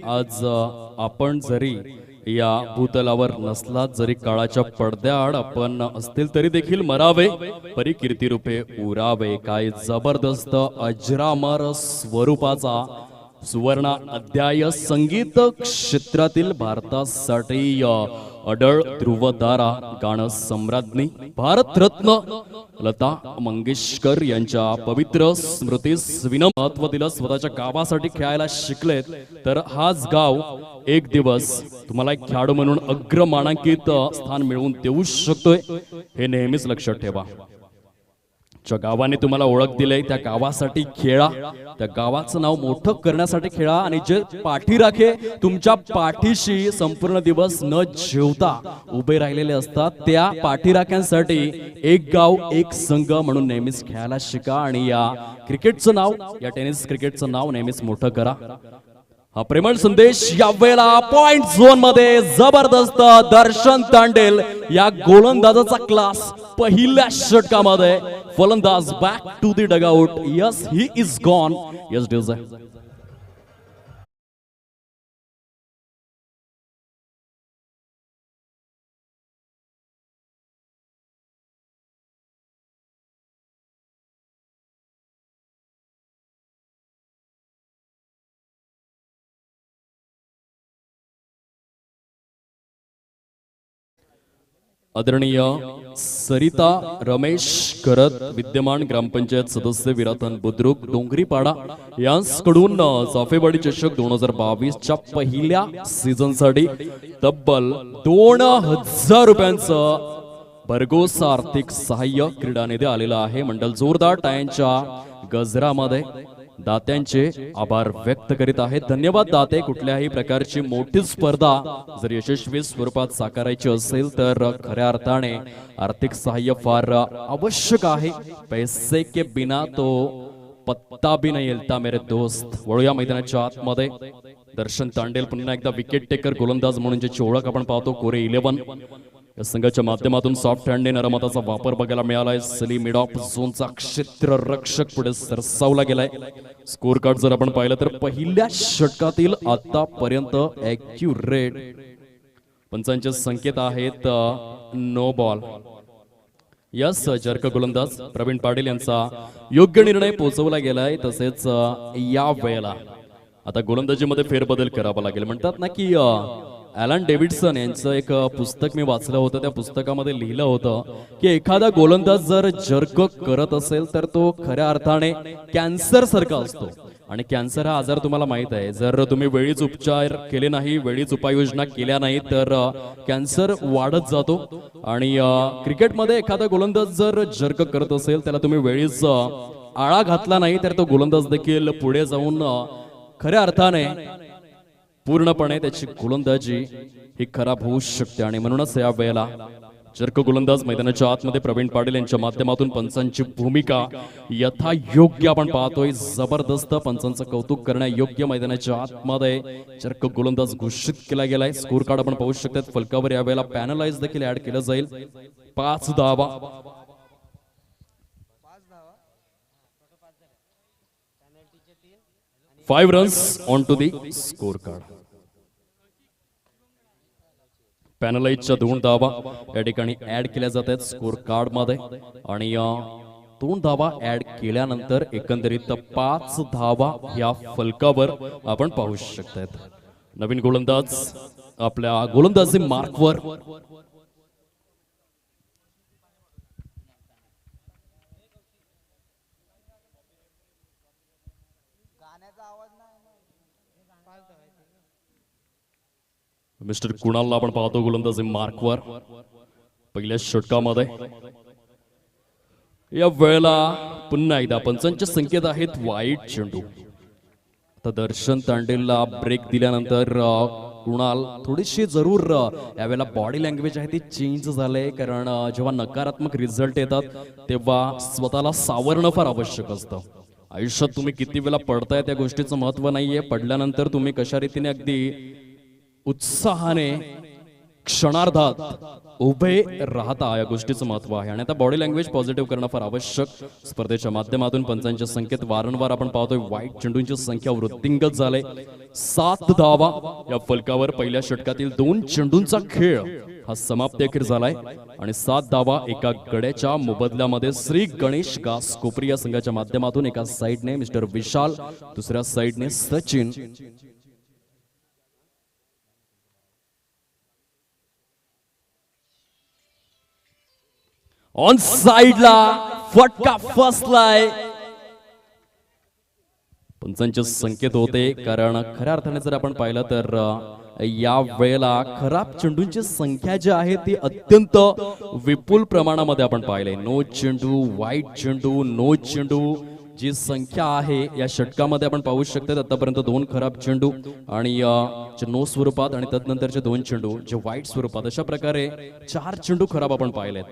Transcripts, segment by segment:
आज आपण जरी या भूतलावर नसलात, जरी काळाच्या पडद्याआड आपण असतील तरी देखील मरावे, परी कीर्ती रूपे उरावे. काय जबरदस्त अजरामर स्वरूपाचा सुवर्ण अध्याय संगीत क्षेत्रातील भारतासाठी अडळ ध्रुवतारा, गाणं सम्राज्ञी भारतरत्न लता मंगेशकर यांच्या पवित्र स्मृतीस महत्व दिलं. स्वतःच्या गावासाठी खेळायला शिकलेत तर हाच गाव एक दिवस तुम्हाला एक खेळाडू म्हणून अग्रमानांकित स्थान मिळवून देऊ शकतोय, हे नेहमीच लक्षात ठेवा. ज्या गावाने तुम्हाला ओळख दिली त्या गावासाठी खेळा, त्या गावाचं नाव मोठं करण्यासाठी खेळा. आणि जे पाठीराखे तुमच्या पाठीशी संपूर्ण दिवस न जेवता उभे राहिलेले असतात, त्या पाठीराख्यांसाठी एक गाव एक संघ म्हणून नेहमीच खेळायला शिका. आणि या क्रिकेटचं नाव, या टेनिस क्रिकेटचं नाव नेहमीच मोठं करा. हा प्रेमळ संदेश या वेळेला पॉइंट झोन मध्ये जबरदस्त दर्शन तांडेल या गोलंदाजाचा क्लास. पहिल्या षटकामध्ये फलंदाज back to the dugout. Yes, he is gone. Yes DJ. आदरणीय सरिता रमेश करत, विद्यमान ग्रामपंचायत सदस्य विरातन बुद्रुक डोंगरीपाडा यांकडून चाफेवाडी चषक 2022 च्या पहिल्या सीझन साठी तब्बल 2000 रुपयांचं भरघोस आर्थिक सहाय्य क्रीडा निधी आलेला आहे. मंडळ जोरदार टाळ्यांच्या गजरामध्ये दात्यांचे आभार व्यक्त करीत आहेत. धन्यवाद दाते. कुठल्याही प्रकारची मोठी स्पर्धा जर यशस्वी स्वरूपात साकारायची असेल तर खऱ्या अर्थाने आर्थिक सहाय्य फार आवश्यक आहे. पैसे के बिना तो पत्ता भी नहीं हिलता मेरे दोस्त. वळूया मैदानाच्या आतमध्ये. दर्शन तांडेल पुन्हा एकदा विकेट टेकर गोलंदाज म्हणून ज्याची ओळख आपण पाहतो, कोरे 11. या संघाच्या माध्यमातून सॉफ्ट हँडने नरमताचा वापर बघायला मिळालाय. सली मिड ऑफ झोनचा क्षेत्र रक्षक पुढे सरसावला गेलाय. स्कोर कार्ड जर आपण पाहिलं तर पहिल्या षटकातील आतापर्यंत ॲक्युरेट पंचांचे संकेत आहेत नो बॉल. यस, जर्क गोलंदाज प्रवीण पाटील यांचा योग्य निर्णय पोहोचवला गेलाय. तसेच या वेळेला आता गोलंदाजीमध्ये फेरबदल करावा लागेल. म्हणतात ना की ॲलन डेव्हिडसन यांचं एक पुस्तक मी वाचलं होतं. त्या पुस्तकामध्ये लिहिलं होतं की एखादा गोलंदाज जर जर्क करत असेल तर तो खऱ्या अर्थाने कॅन्सर सारखा असतो. आणि कॅन्सर हा आजार तुम्हाला माहित आहे, जर तुम्ही वेळीच उपचार केले नाही, वेळीच उपाययोजना केल्या नाही तर कॅन्सर वाढत जातो. आणि क्रिकेटमध्ये एखादा गोलंदाज जर जर्क करत असेल, त्याला तुम्ही वेळीच आळा घातला नाही तर तो गोलंदाज देखील पुढे जाऊन खऱ्या अर्थाने पूर्णपणे त्याची गोलंदाजी ही खराब होऊ शकते. आणि म्हणूनच या वेळेला जर्क गोलंदाज मैदानाच्या आतमध्ये प्रवीण पाटील यांच्या माध्यमातून पंचांची भूमिका यथायोग्य आपण पाहतोय. जबरदस्त पंचांचं कौतुक करण्यायोग्य मैदानाच्या आतमध्ये जर्क गोलंदाज घोषित केला गेलाय. स्कोर कार्ड आपण पाहू शकतात. फलकावर या वेळेला पॅनलाइज देखील ऍड केलं जाईल. 5 धावा. 5 runs on to the score card. पॅनलाइजच्या 2 धावा या ठिकाणी ऍड केल्या जात आहेत स्कोर कार्ड मध्ये. आणि 2 धावा ऍड केल्यानंतर एकंदरीत 5 धावा या फलकावर आपण पाहू शकतात. नवीन गोलंदाज आपल्या गोलंदाजी मार्कवर. मिस्टर कुणालला आपण पाहतो गोलंदाजी मार्कवर पहिल्या षटकामध्ये. या वेळेला पुन्हा एकदा पंचांचे संकेत आहेत वाईट चेंडू. आता दर्शन तांडेलला ब्रेक दिल्यानंतर कुणाल थोडीशी जरूर यावेळेला बॉडी लँग्वेज आहे ती चेंज झाले, कारण जेव्हा नकारात्मक रिझल्ट येतात तेव्हा स्वतःला सावरणं फार आवश्यक असतं. आयुष्यात तुम्ही किती वेळा पडताय त्या गोष्टीचं महत्व नाहीये, पडल्यानंतर तुम्ही कशा रीतीने अगदी उत्साहाने क्षणार्धात उभे राहता या गोष्टीचं महत्व आहे आणि आता बॉडी लँग्वेज पॉझिटिव्ह करणं फार आवश्यक. स्पर्धेच्या माध्यमातून पंचांच्या संख्येत वारंवार आपण पाहतोय वाईट चेंडूंची संख्या वृद्धिंगत झाले. 7 धावा या फलकावर पहिल्या षटकातील 2 चेंडूंचा खेळ हा समाप्ती अखेर झालाय आणि 7 धावा एका गड्याच्या मोबदल्यामध्ये श्री गणेश गास कोपरी या संघाच्या माध्यमातून एका साइडने मिस्टर विशाल, दुसऱ्या साइडने सचिन. ऑन साइडला फटका फसलाय. पंचांच्या संकेत होते कारण खऱ्या अर्थाने जर आपण पाहिलं तर या वेळेला खराब चेंडूंची संख्या जी आहे ती अत्यंत विपुल प्रमाणामध्ये आपण पाहिले. नो चेंडू, वाईट चेंडू, नो चेंडू जी संख्या आहे या षटकामध्ये आपण पाहू शकतो. आतापर्यंत 2 खराब चेंडू आणि नो स्वरूपात आणि त्यानंतरचे 2 चेंडू जे वाईट स्वरूपात, अशा प्रकारे 4 चेंडू खराब आपण पाहिलेत.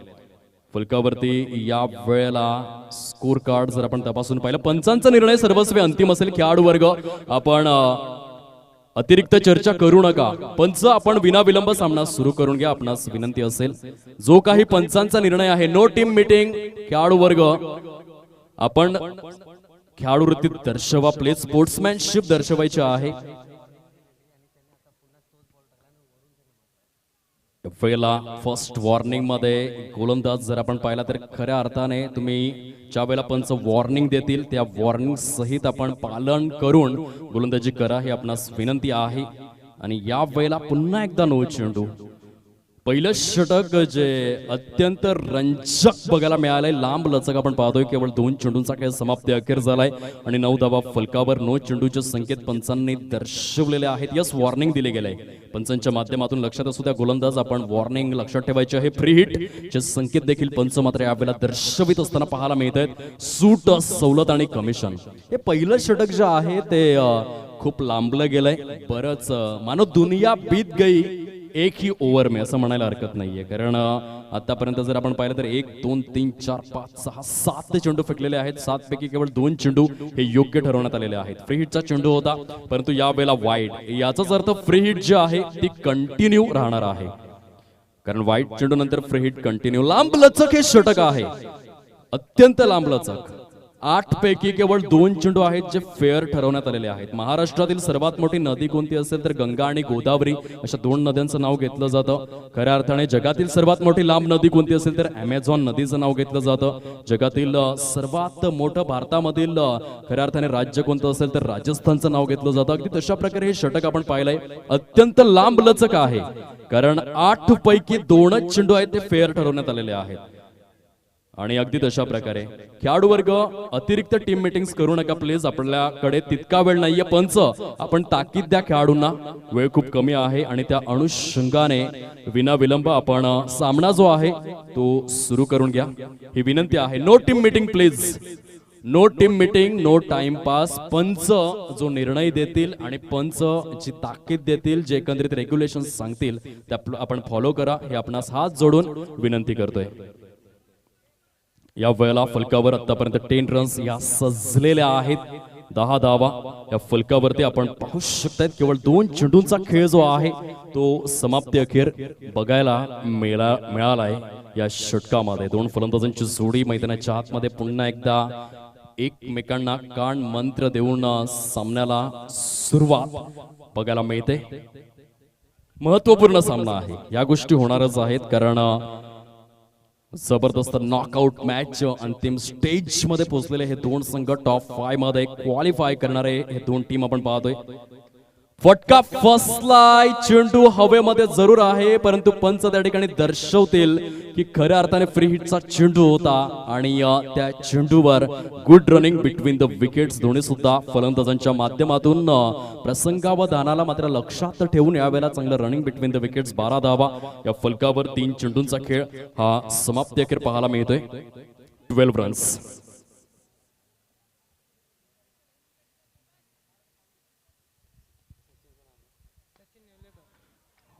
फलकावरती या वेळेला स्कोर कार्ड जर आपण तपासून पाहिलं, पंचांचा निर्णय सर्वस्वी अंतिम असेल. खेळाडू वर्ग आपण अतिरिक्त चर्चा करू नका. पंच आपण विनाविलंब सामना सुरू करून घ्या, आपणास विनंती असेल. जो काही पंचांचा निर्णय आहे, नो टीम मीटिंग. खेळाडू वर्ग आपण खेळाडू वृत्ती दर्शवा, प्ले स्पोर्ट्समॅनशिप दर्शवायची आहे. वेळेला फर्स्ट वॉर्निंग मध्ये गोलंदाज जर आपण पाहिला तर खऱ्या अर्थाने तुम्ही ज्या वेळेला पंच वॉर्निंग देतील त्या वॉर्निंग सहित आपण पालन करून गोलंदाजी करा, ही आपणास विनंती आहे. आणि या वेळेला पुन्हा एकदा नो चेंडू. पहिलं षटक जे अत्यंत रंजक बघायला मिळालंय, लांब लचक आपण पाहतोय. केवळ 2 चेंडूंचा खेळ समाप्ती अखेर झालाय आणि 9 धावा फलकावर. नो चेंडूचे संकेत पंचांनी दर्शवलेले आहेत. यस, वॉर्निंग दिले गेले पंचांच्या माध्यमातून. लक्षात असू द्या गोलंदाज, आपण वॉर्निंग लक्षात ठेवायचे आहे. फ्री हिट चे संकेत देखील पंच मात्र यावेळेला दर्शवित असताना पाहायला मिळत आहेत. सूट, सवलत आणि कमिशन. हे पहिलं षटक जे आहे ते खूप लांबलं गेलंय. बरंच मानो दुनिया बीत गई एक ही ओव्हर में असं म्हणायला हरकत नाहीये. कारण आतापर्यंत जर आपण पाहिलं तर 1, 2, 3, 4, 5, 6, 7 चेंडू फेकलेले आहेत. 7 पैकी केवळ 2 चेंडू हे योग्य ठरवण्यात आलेले आहेत. फ्री हिटचा चेंडू होता परंतु यावेळेला वाईड. याचाच अर्थ फ्री हिट जी आहे ती कंटिन्यू राहणार आहे, कारण वाईट चेंडू नंतर फ्री हिट कंटिन्यू. लांब लचक हे षटक आहे, अत्यंत लांब लचक. 8 पैकी केवळ 2 चेंडू आहेत जे फेअर ठरवण्यात आलेले आहेत. महाराष्ट्रातील सर्वात मोठी नदी कोणती असेल तर गंगा आणि गोदावरी अशा 2 नद्यांचं नाव घेतलं जातं. खऱ्या अर्थाने जगातील सर्वात मोठी लांब नदी कोणती असेल तर अमेझॉन नदीचं नाव घेतलं जातं. जगातील सर्वात मोठं भारतामधील खऱ्या अर्थाने राज्य कोणतं असेल तर राजस्थानचं नाव घेतलं जातं. अगदी तशा प्रकारे हे षटक आपण पाहिलंय, अत्यंत लांब लचक आहे कारण 8 पैकी 2च चेंडू आहेत ते फेअर ठरवण्यात आलेले आहेत. आणि अगदी तशा प्रकारे खेळाडू वर्ग अतिरिक्त टीम मीटिंग्स करू नका प्लीज. आपल्याकडे तितका वेळ नाहीये. पंच आपण ताकीद द्या खेळाडूंना, वेळ खूप कमी आहे आणि त्या अनुषंगाने विनाविलंब आपण सामना जो आहे तो सुरू करून घ्या, ही विनंती आहे. No team meeting please, no team meeting, no time pass. पंच जो निर्णय देतील आणि पंच जी ताकीद देतील, जे एकंदरीत रेग्युलेशन सांगतील त्या आपण फॉलो करा, हे आपणास हात जोडून विनंती करतोय. या वेळेला फलकावर आतापर्यंत 10 रन्स या सजलेल्या आहेत. 10 धावा या फलकावरती आपण पाहू शकताय. केवळ 2 चेंडूंचा खेळ जो आहे तो समाप्ती अखेर बघायला मिळालाय या षटकामध्ये. 2 फलंदाजांची जोडी मैदानाच्या आतमध्ये पुन्हा एकदा एकमेकांना कान मंत्र देऊन सामन्याला सुरुवात बघायला मिळते. महत्वपूर्ण सामना आहे, या गोष्टी होणारच आहेत कारण जबरदस्त नॉकआउट मॅच अंतिम स्टेज मध्ये पोहोचलेले हे 2 संघ टॉप 5 मध्ये क्वालिफाय करणारे हे 2 टीम आपण पाहतोय. फटका फसलाय, चेंडू हवेमध्ये जरूर आहे परंतु पंच त्या ठिकाणी दर्शवतील की खऱ्या अर्थाने फ्री हिटचा चेंडू होता आणि त्या चेंडूवर good running between the wickets. दोन्ही सुद्धा फलंदाजांच्या माध्यमातून प्रसंगावधानाला मात्र लक्षात ठेवून यावेळेला चांगलं रनिंग बिटवीन द विकेट्स. 12 धावा या फलकावर 3 चेंडूंचा खेळ हा समाप्ती अखेर पाहायला मिळतोय. 12 रन्स.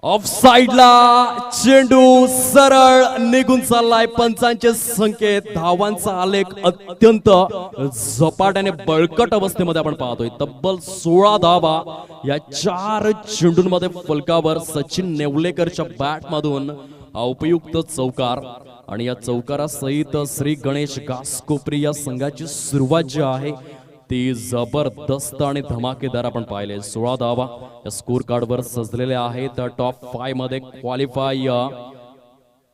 ऑफ साइडला चेंडू सरळ निघून चाललाय. पंचांचे संकेत, धावांचा आलेख अत्यंत झपाट्याने बळकट अवस्थेमध्ये आपण पाहतोय. तब्बल 16 धावा या 4 चेंडूंमध्ये फलकावर. सचिन नेवलेकरच्या बॅट मधून हा उपयुक्त चौकार आणि या चौकारासहित श्री गणेश घासकोपरी या संघाची सुरुवात जी आहे ती जबरदस्त आणि धमाकेदार आपण पाहिले. 16 धावा या स्कोर कार्डवर सजलेले आहेत. टॉप 5 मध्ये क्वालिफाय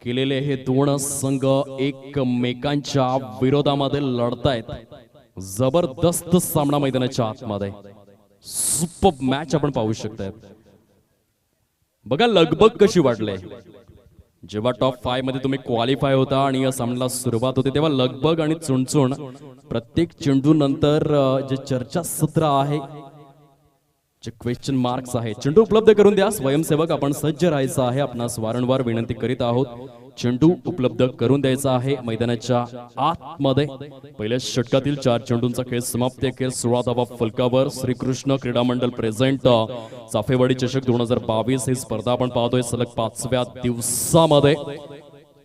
केलेले हे दोन संघ एकमेकांच्या विरोधामध्ये लढतायत. जबरदस्त सामना मैदानाच्या आतमध्ये. सुपर मॅच आपण पाहू शकताय. बघा लगबग कशी वाढले. जेव्हा टॉप 5 मध्ये तुम्ही क्वालिफाय होता आणि या सामन्याला सुरुवात होते तेव्हा लगबग आणि चुणचुण प्रत्येक चेंडू नंतर जे चर्चासत्र आहे, जे क्वेश्चन मार्क्स आहे, चेंडू उपलब्ध करून द्या स्वयंसेवक. आपण सज्ज राहायचं आहे. आपणास वारंवार विनंती करीत आहोत. चेंडू उपलब्ध करून द्यायचा आहे मैदानाच्या आतमध्ये. पहिल्या षटकातील 4 चेंडूंचा खेळ समाप्ती अखेर 16 धावा फलकावर. श्रीकृष्ण क्रीडा मंडळ प्रेझेंट चाफेवाडी चषक 2022 ही स्पर्धा आपण पाहतोय सलग 5व्या दिवसामध्ये.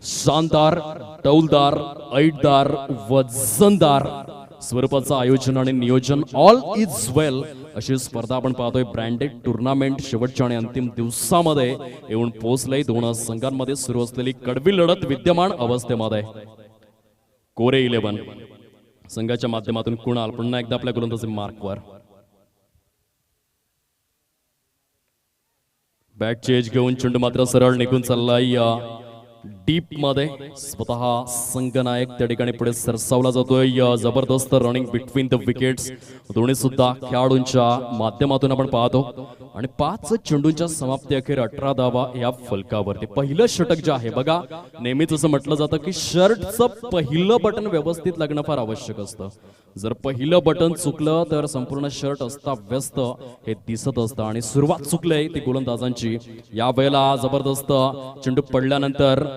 शानदार, डौलदार, ऐटदार, वजनदार स्वरूपाचं आयोजन आणि नियोजन. ऑल इज वेल अशी स्पर्धा आपण पाहतोय. ब्रँडेड टुर्नामेंट शेवटच्या आणि अंतिम दिवसामध्ये येऊन पोहोचले. दोन संघांमध्ये सुरू असलेली कडवी लढत विद्यमान अवस्थेमध्ये. कोरे 11 संघाच्या माध्यमातून कुणाल पुन्हा एकदा आपल्या गोलंदाजी मार्कवर. बॅटची एज घेऊन चेंडू मात्र सरळ निघून चाललाय डीप मध्ये. स्वतः संघनायक त्या ठिकाणी पुढे सरसावला जातोय. जबरदस्त रनिंग बिटवीन द विकेट्स दोन्ही सुद्धा खेळाडूंच्या माध्यमातून आपण पाहतो. आणि 5 चेंडूंच्या समाप्ती अखेर 18 धावा या फलकावरती. पहिलं षटक जे आहे बघा, नेहमीच असं म्हटलं जातं की शर्टचं पहिलं बटन व्यवस्थित लागणं फार आवश्यक असतं. जर पहिलं बटन चुकलं तर संपूर्ण शर्ट अस्ताव्यस्त हे दिसत असतं. आणि सुरुवात चुकले ती गोलंदाजांची. या वेळेला जबरदस्त चेंडू पडल्यानंतर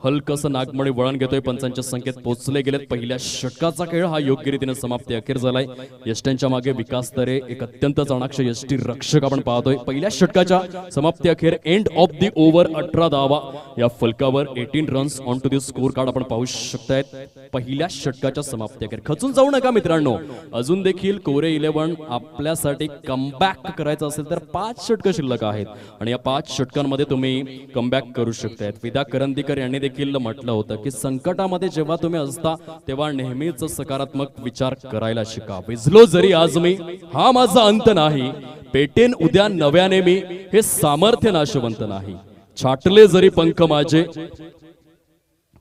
हलकसं नागमणी वळण घेतोय. पंचांच्या संख्येत पोहोचले गेलेत. पहिल्या षटकाचा खेळ हा योग्य रीतीने समाप्ती अखेर झालाय. यष्ट्यांच्या मागे विकास तरे एक अत्यंत चाणाक्ष यष्टी रक्षक आपण पाहतोय. पहिल्या षटकाच्या समाप्ती अखेर एंड ऑफ दी ओव्हर 18 धावा या फलकावर. 18 runs on to the score card आपण पाहू शकतायत. पहिल्या षटकाच्या समाप्ती अखेर. खचून जाऊ नका मित्रांनो. अजून देखील कोरे 11 आपल्यासाठी कमबॅक करायचं असेल तर 5 षटकं शिल्लक आहेत आणि या 5 षटकांमध्ये तुम्ही कमबॅक करू शकतायत. विदा करंदीकर यांनी देखील म्हटलं होतं की संकटामध्ये जेव्हा तुम्ही असता तेव्हा नेहमीच सकारात्मक विचार करायला शिका. विझलो जरी आज मी, हा माझा अंत नाही. पेटेन उद्या नव्याने मी, हे सामर्थ्य नाशवंत नाही. छाटले जरी पंख माझे,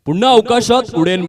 पुन्हा अवकाशात उडेन.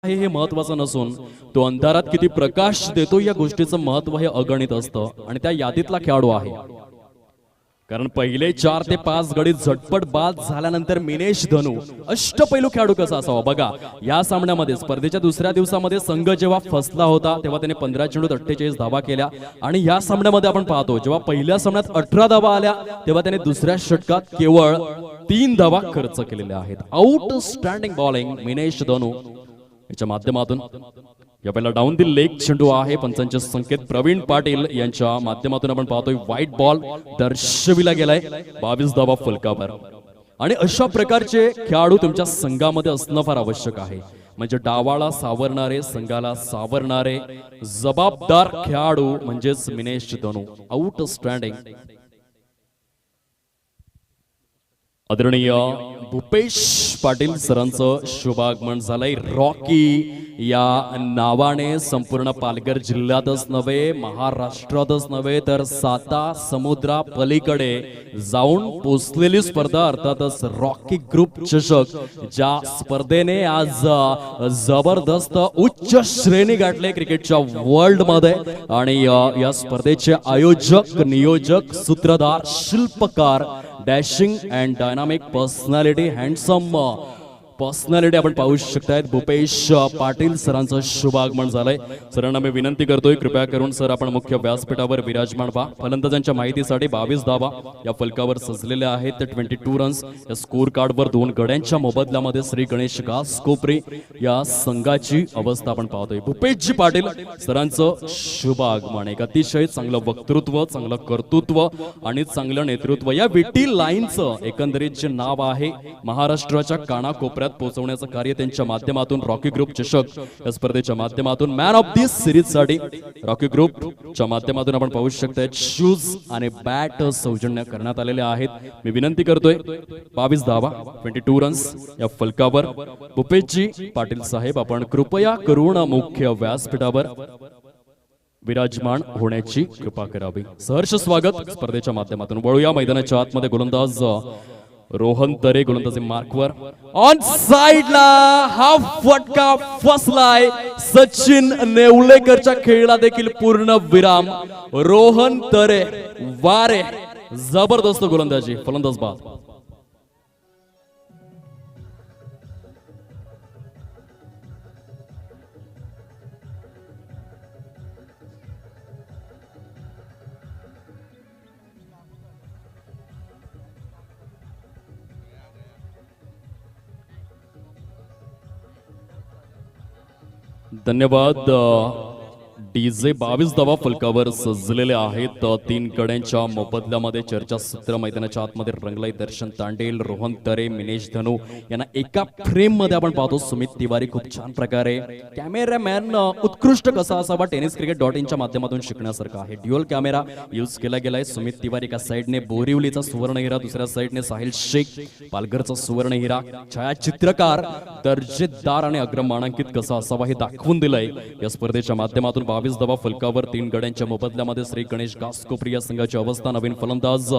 आहे हे महत्वाचं नसून तो अंधारात किती प्रकाश देतो या गोष्टीचं महत्व हे अगणित असतं आणि त्या यादीतला खेळाडू आहे. कारण पहिले 4 ते 5 गडी झटपट बाद झाल्यानंतर मिनेश धनु अष्टपैलू खेळाडू कसा असावा बघा. या सामन्यामध्ये स्पर्धेच्या दुसऱ्या दिवसामध्ये संघ जेव्हा फसला होता तेव्हा त्याने 15 चेंडूत 48 धावा केल्या आणि या सामन्यामध्ये आपण पाहतो जेव्हा पहिल्या सामन्यात 18 धावा आल्या तेव्हा त्याने दुसऱ्या षटकात केवळ 3 धावा खर्च केलेल्या आहेत. आउटस्टँडिंग बॉलिंग मिनेश धनु याच्या माध्यमातून या पहिला डाऊन दी लेग चेंडू आहे. पंचांचे संकेत प्रवीण पाटील यांच्या माध्यमातून आपण पाहतोय व्हाईट बॉल दर्शविला गेलाय. 22 धावा फलकावर आणि अशा प्रकारचे खेळाडू तुमच्या संघामध्ये असणं फार आवश्यक आहे. म्हणजे डावाला सावरणारे संघाला सावरणारे जबाबदार खेळाडू म्हणजेच मिनेश धनु. आउटस्टँडिंग. आदरणीय भूपेश पाटील सरांचं शुभागमन झालंय. रॉकी या नावाने संपूर्ण पालघर जिल्ह्यातच नव्हे महाराष्ट्रातच नव्हे तर 7 समुद्रा पलीकडे जाऊन पोचलेली स्पर्धा अर्थातच रॉकी ग्रुप चषक ज्या स्पर्धेने आज जबरदस्त उच्च श्रेणी गाठले क्रिकेटच्या वर्ल्ड मध्ये आणि या स्पर्धेचे आयोजक नियोजक सूत्रधार शिल्पकार dashing and dynamic personality handsome personality आपण पाहू शकतायत भूपेश पाटील सरांचं शुभागमन झालंय. सरांना मी विनंती करतोय कृपया करून सर आपण मुख्य व्यासपीठावर विराजमान व्हा. फलंदाजांच्या माहितीसाठी 22 धावा या फलकावर सजलेल्या आहेत. 22 रन्स या स्कोर कार्डवर 2 गड्यांच्या मोबदल्यामध्ये श्री गणेश घासकोपरे या संघाची अवस्था आपण पाहतोय. भूपेशजी पाटील सरांचं शुभागमन. एक अतिशय चांगलं वक्तृत्व चांगलं कर्तृत्व आणि चांगलं नेतृत्व या विटी लाईनचं एकंदरीत जे नाव आहे महाराष्ट्राच्या कानाकोपऱ्यात पोहोचवण्याचं कार्य त्यांच्या माध्यमातून रॉकी ग्रुप चषक या स्पर्धेच्या माध्यमातून मॅन ऑफ दी सिरीज साठी रॉकी ग्रुपच्या माध्यमातून आपण पाहू शकता शूज आणि बॅट सौजन्य करण्यात आलेले आहेत. मी विनंती करतोय 22 धावा 22 रन्स या फलकावर भूपेशजी पाटील साहेब आपण कृपया करून मुख्य व्यासपीठावर विराजमान होण्याची कृपा करावी. सहर्ष स्वागत स्पर्धेच्या माध्यमातून. वळूया मैदानाच्या आतमध्ये. गोलंदाज रोहन तरे गोलंदाजी मार्कवर ऑन साइडला हा फटका फसलाय. सचिन नेवलेकरच्या खेळला देखील पूर्ण विराम. रोहन तरे वारे जबरदस्त गोलंदाजी. फलंदाज बाद. धन्यवाद. डीजे 22 धावा फलकावर सजलेले आहेत. 3 गड्यांच्या मोबदल्यामध्ये चर्चासत्र मैदानाच्या आतमध्ये रंगलाय. दर्शन तांडेल रोहन तरे मिनेश धनु यांना एका फ्रेम मध्ये आपण पाहतो. सुमित तिवारी खूप छान प्रकारे कॅमेरामॅन उत्कृष्ट कसा असावा tenniscricket.in च्या माध्यमातून शिकण्यासारखा आहे. ड्युअल कॅमेरा यूज केला गेलाय. सुमित तिवारी एका साइडने बोरिवलीचा सुवर्णहिरा दुसऱ्या साइडने साहिल शेख पालघरचा सुवर्णहिरा. छायाचित्रकार दर्जेदार आणि अग्रमानांकित कसा असावा हे दाखवून दिलंय या स्पर्धेच्या माध्यमातून. 22 धावा फलकावर 3 गड्यांच्या मोबदल्यामध्ये श्री गणेश घासकोपरे या संघाची अवस्था. नवीन फलंदाज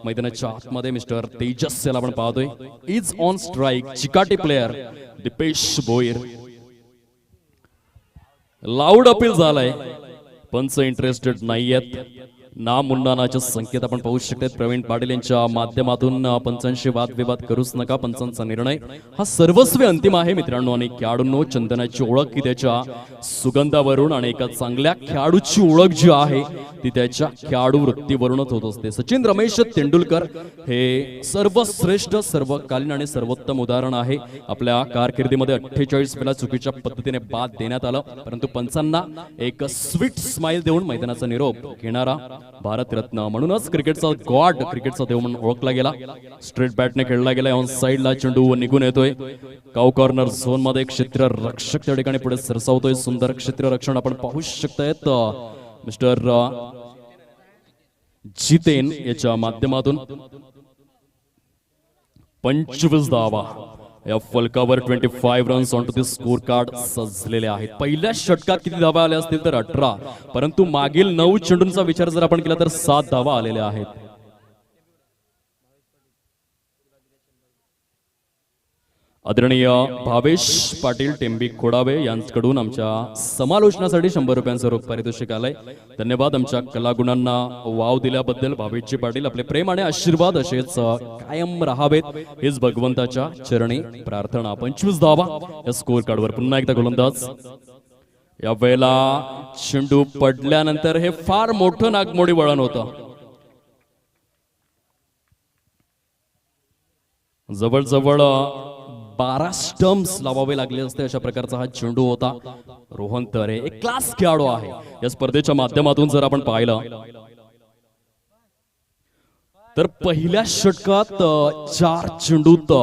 मैदानाच्या आतमध्ये मिस्टर तेजस याला आपण पाहतोय. इज ऑन स्ट्राइक चिकाटी player Dipesh Bhoir. Loud appeal झालाय. पंच इंटरेस्टेड नाहीयेत. ना मुंडानाचे संकेत आपण पाहू शकतात. प्रवीण पाटील यांच्या माध्यमातून पंचांशी वादविवाद करूच नका. पंचांचा निर्णय हा सर्वस्वी अंतिम आहे मित्रांनो. आणि खेळाडूंनो चंदनाची ओळख की त्याच्या सुगंधावरून आणि एका चांगल्या खेळाडूची ओळख जी आहे ती त्याच्या खेळाडू वृत्तीवरूनच होत असते. सचिन रमेश तेंडुलकर हे सर्वश्रेष्ठ सर्वकालीन आणि सर्वोत्तम उदाहरण आहे. आपल्या कारकिर्दीमध्ये 48 वेळा चुकीच्या पद्धतीने बाद देण्यात आलं परंतु पंचांना एक स्वीट स्माइल देऊन मैदानाचा निरोप घेणारा भारतरत्न म्हणूनच क्रिकेटचा गॉड क्रिकेटचा देव म्हणून ओळखला गेला. स्ट्रेट बॅटने खेळला गेला. ऑन साइडला चेंडू निघून येतोय. काउ कॉर्नर झोन मध्ये क्षेत्र रक्षक त्या ठिकाणी पुढे सरसावतोय. सुंदर क्षेत्र रक्षण आपण पाहू शकतायत मिस्टर जितेन याच्या माध्यमातून. 25 धावा या फलकावर 25 runs on to the score card सजलेले आहेत. पहिल्या षटकात किती धावा आल्या असतील तर 18 परंतु मागील 9 चेंडूंचा विचार जर आपण केला तर 7 धावा आलेल्या आहेत. आदरणीय भावेश पाटील टेंबी खोडावे यांच्याकडून आमच्या समालोचनासाठी 100 रुपयांचं रोख पारितोषिक आलंय. धन्यवाद. आमच्या कलागुणांना वाव दिल्याबद्दल भावेशजी पाटील आपले प्रेम आणि आशीर्वाद असेच कायम राहावेत हेच भगवंताच्या चरणी प्रार्थना. 25 धावा या स्कोर कार्डवर. पुन्हा एकदा गोलंदाज. या वेळेला चेंडू पडल्यानंतर हे फार मोठं नागमोडी वळण होतं. जवळजवळ 12 स्टंप्स लावावे लागले असते अशा प्रकारचा हा चेंडू होता. रोहन तरे एक क्लास खेळाडू आहे. या स्पर्धेच्या माध्यमातून जर आपण पाहिलं तर पहिल्या षटकात 4 चेंडूत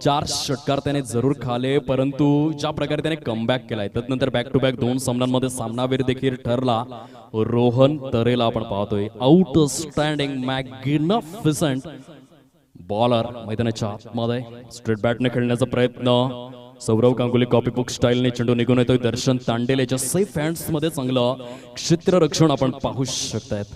4 षटकार त्याने जरूर खाले, परंतु ज्या प्रकारे त्याने कमबॅक केलाय त्यानंतर बॅक टू बॅक 2 सामन्यांमध्ये सामनावीर देखील ठरला. रोहन तरेला आपण पाहतोय आउटस्टँडिंग मॅग्निफिसंट बॉलर मैदानाच्या आतमध्ये स्ट्रेट बॅटने खेळण्याचा प्रयत्न. सौरव गांगुली कॉपीबुक स्टाईलने चेंडू निघून येतोय. दर्शन तांडेलेच्या सेफ हँड्स मध्ये चांगलं क्षेत्ररक्षण आपण पाहू शकतायत.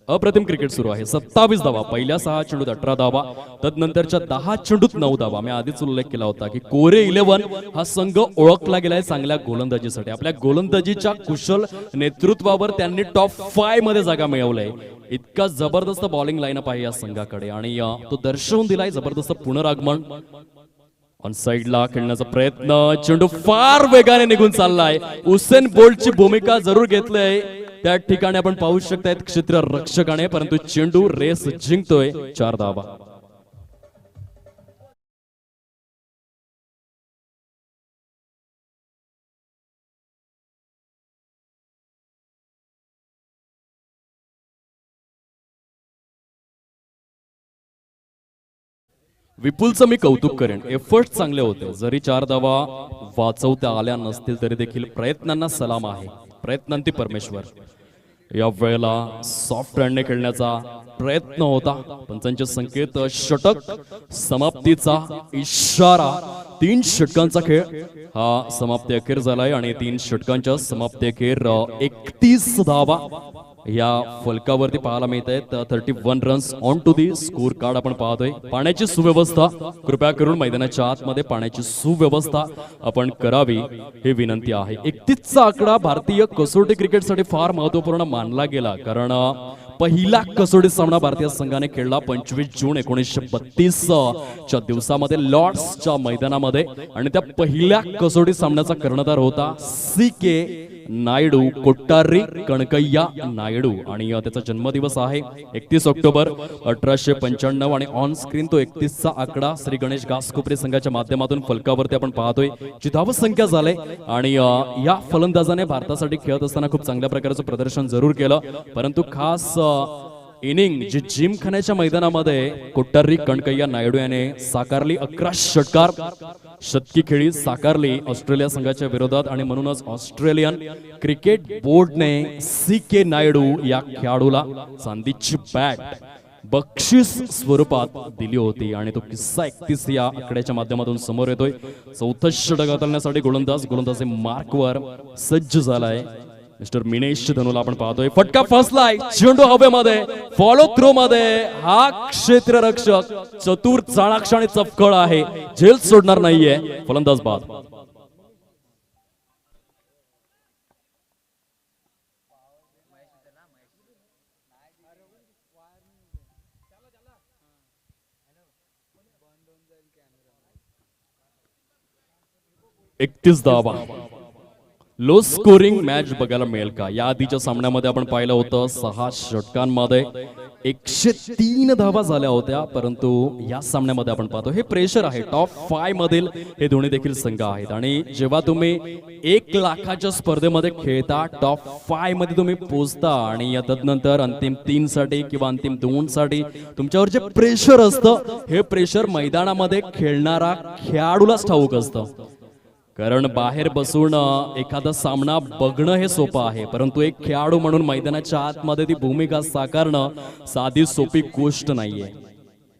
अप्रतिम क्रिकेट सुरू आहे. 27 धावा. पहिल्या 6 चेंडूत 18 धावा, तदनंतरच्या 10 चेंडूत 9 धावा. मी आधीच उल्लेख केला होता की कोरे 11 हा संघ ओळखला गेलाय चांगल्या गोलंदाजीसाठी. आपल्या गोलंदाजीच्या कुशल नेतृत्वावर त्यांनी टॉप 5 मध्ये जागा मिळवलंय. इतका जबरदस्त बॉलिंग लाईनअप आहे या संघाकडे आणि तो दर्शवून दिलाय जबरदस्त पुनरागमन. ऑन साइडला खेळण्याचा प्रयत्न. चेंडू फार वेगाने निघून चाललाय. उसेन बोल्टची भूमिका जरूर घेतलंय त्या ठिकाणी आपण पाहू शकतायत क्षेत्र रक्षकाने, परंतु चेंडू रेस जिंकतोय. 4 धावा. विपुलचं मी कौतुक करेन. एफर्ट चांगले होते. जरी 4 धावा वाचवता आल्या नसतील तरी देखील प्रयत्नांना सलाम आहे. प्रयत्नांती परमेश्वर. या वेळेला सॉफ्ट हँडने खेळण्याचा प्रयत्न होता. पंचांचे संकेत षटक समाप्तीचा इशारा. 3 षटकांचा खेळ हा समाप्ती अखेर झालाय आणि 3 षटकांच्या समाप्ती अखेर 31 धावा या फलकावरती पाहायला मिळत आहेत. 31 runs on to the score card आपण पाहतोय. पाण्याची सुव्यवस्था कृपया करून मैदानाच्या आतमध्ये पाण्याची सुव्यवस्था आपण करावी ही विनंती आहे. 31 चा आकडा भारतीय कसोटी क्रिकेटसाठी फार महत्वपूर्ण मानला गेला, कारण पहिला कसोटी सामना भारतीय संघाने खेळला 25 जून 1932 च्या दिवसामध्ये लॉर्ड्सच्या मैदानामध्ये आणि त्या पहिल्या कसोटी सामन्याचा कर्णधार होता CK नायडू, कोट्टारी कणकय्या नायडू आणि त्याचा जन्मदिवस आहे 31 ऑक्टोबर 1895 आणि ऑन स्क्रीन तो 31 चा आकडा श्री गणेश घासकोपरे संघाच्या माध्यमातून फलकावरती आपण पाहतोय. जी धावसंख्या झाले आणि या फलंदाजाने भारतासाठी खेळत असताना खूप चांगल्या प्रकारचं प्रदर्शन जरूर केलं, परंतु खास इनिंग जी जिमखान्याच्या मैदानामध्ये कोट्टारी कणकय्या नायडू याने साकारली. 11 षटकार शतकी खेळी साकारली ऑस्ट्रेलिया संघाच्या विरोधात आणि म्हणूनच ऑस्ट्रेलियन क्रिकेट बोर्डने CK नायडू या खेळाडूला चांदीची बॅट बक्षीस स्वरूपात दिली होती आणि तो किस्सा 31 या आकड्याच्या माध्यमातून समोर येतोय. 4थं षटक हाताळण्यासाठी गोलंदाज मार्कवर सज्ज झालाय. मिस्टर मिनेश धनुला आपण पाहतोय. फटका फसलाय. चेंडू हवेमध्ये फॉलो थ्रो मध्ये. हा क्षेत्ररक्षक चतुर, चाणाक्ष आणि चपखळ आहे. झेल सोडणार नाहीये. फलंदाज बाद. एकतीस धावा. लो स्कोरिंग मॅच बघायला मिळेल का? या आधीच्या सामन्यामध्ये आपण पाहिलं होतं 6 षटकांमध्ये 103 धावा झाल्या होत्या, परंतु या सामन्यामध्ये आपण पाहतो हे प्रेशर आहे. टॉप 5 मधील हे दोन्ही देखील संघ आहेत आणि जेव्हा तुम्ही 1 लाखाच्या स्पर्धेमध्ये खेळता, टॉप 5 मध्ये तुम्ही पोहोचता आणि या तदनंतर अंतिम 3 साठी किंवा अंतिम 2 साठी तुमच्यावर जे प्रेशर असतं हे प्रेशर मैदानामध्ये खेळणारा खेळाडूलाच ठाऊक असतं. कारण बाहेर बसून एखादा सामना बघणं हे सोपं आहे, परंतु एक खेळाडू म्हणून मैदानाच्या आतमध्ये ती भूमिका साकारणं साधी सोपी गोष्ट नाहीये.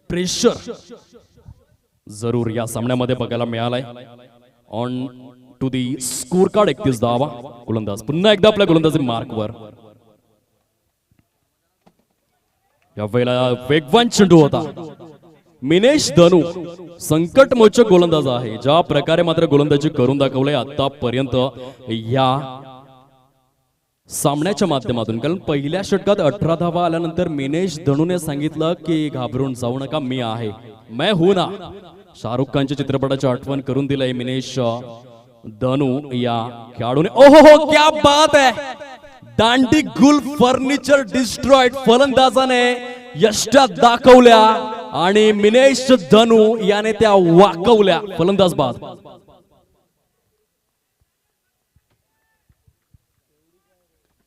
प्रेशर जरूर या सामन्यामध्ये बघायला मिळालाय. On to the score card 31 धावा. गोलंदाज पुन्हा एकदा आपल्या गोलंदाजी मार्कवर. या वेळेला वेगवान चेंडू होता. मिनेश धनु संकटमोचक गोलंदाज आहे. ज्या प्रकारे मात्र गोलंदाजी करून दाखवले आतापर्यंत या सामन्याच्या माध्यमातून, कारण पहिल्या षटकात 18 धावा आल्यानंतर मिनेश धनुने सांगितलं की घाबरून जाऊ नका, मी आहे, मैं हूं ना. शाहरुख खानच्या चित्रपटाची आठवण करून दिलंय मिनेश धनु या खेळाडूने. ओहो, क्या बात है, दांडी गुल फर्निचर डिस्ट्रॉइड फलंदाजाने यष्टा दाखवल्या आणि मिनेश धनु याने त्या वाकवल्या. फलंदाज बाद.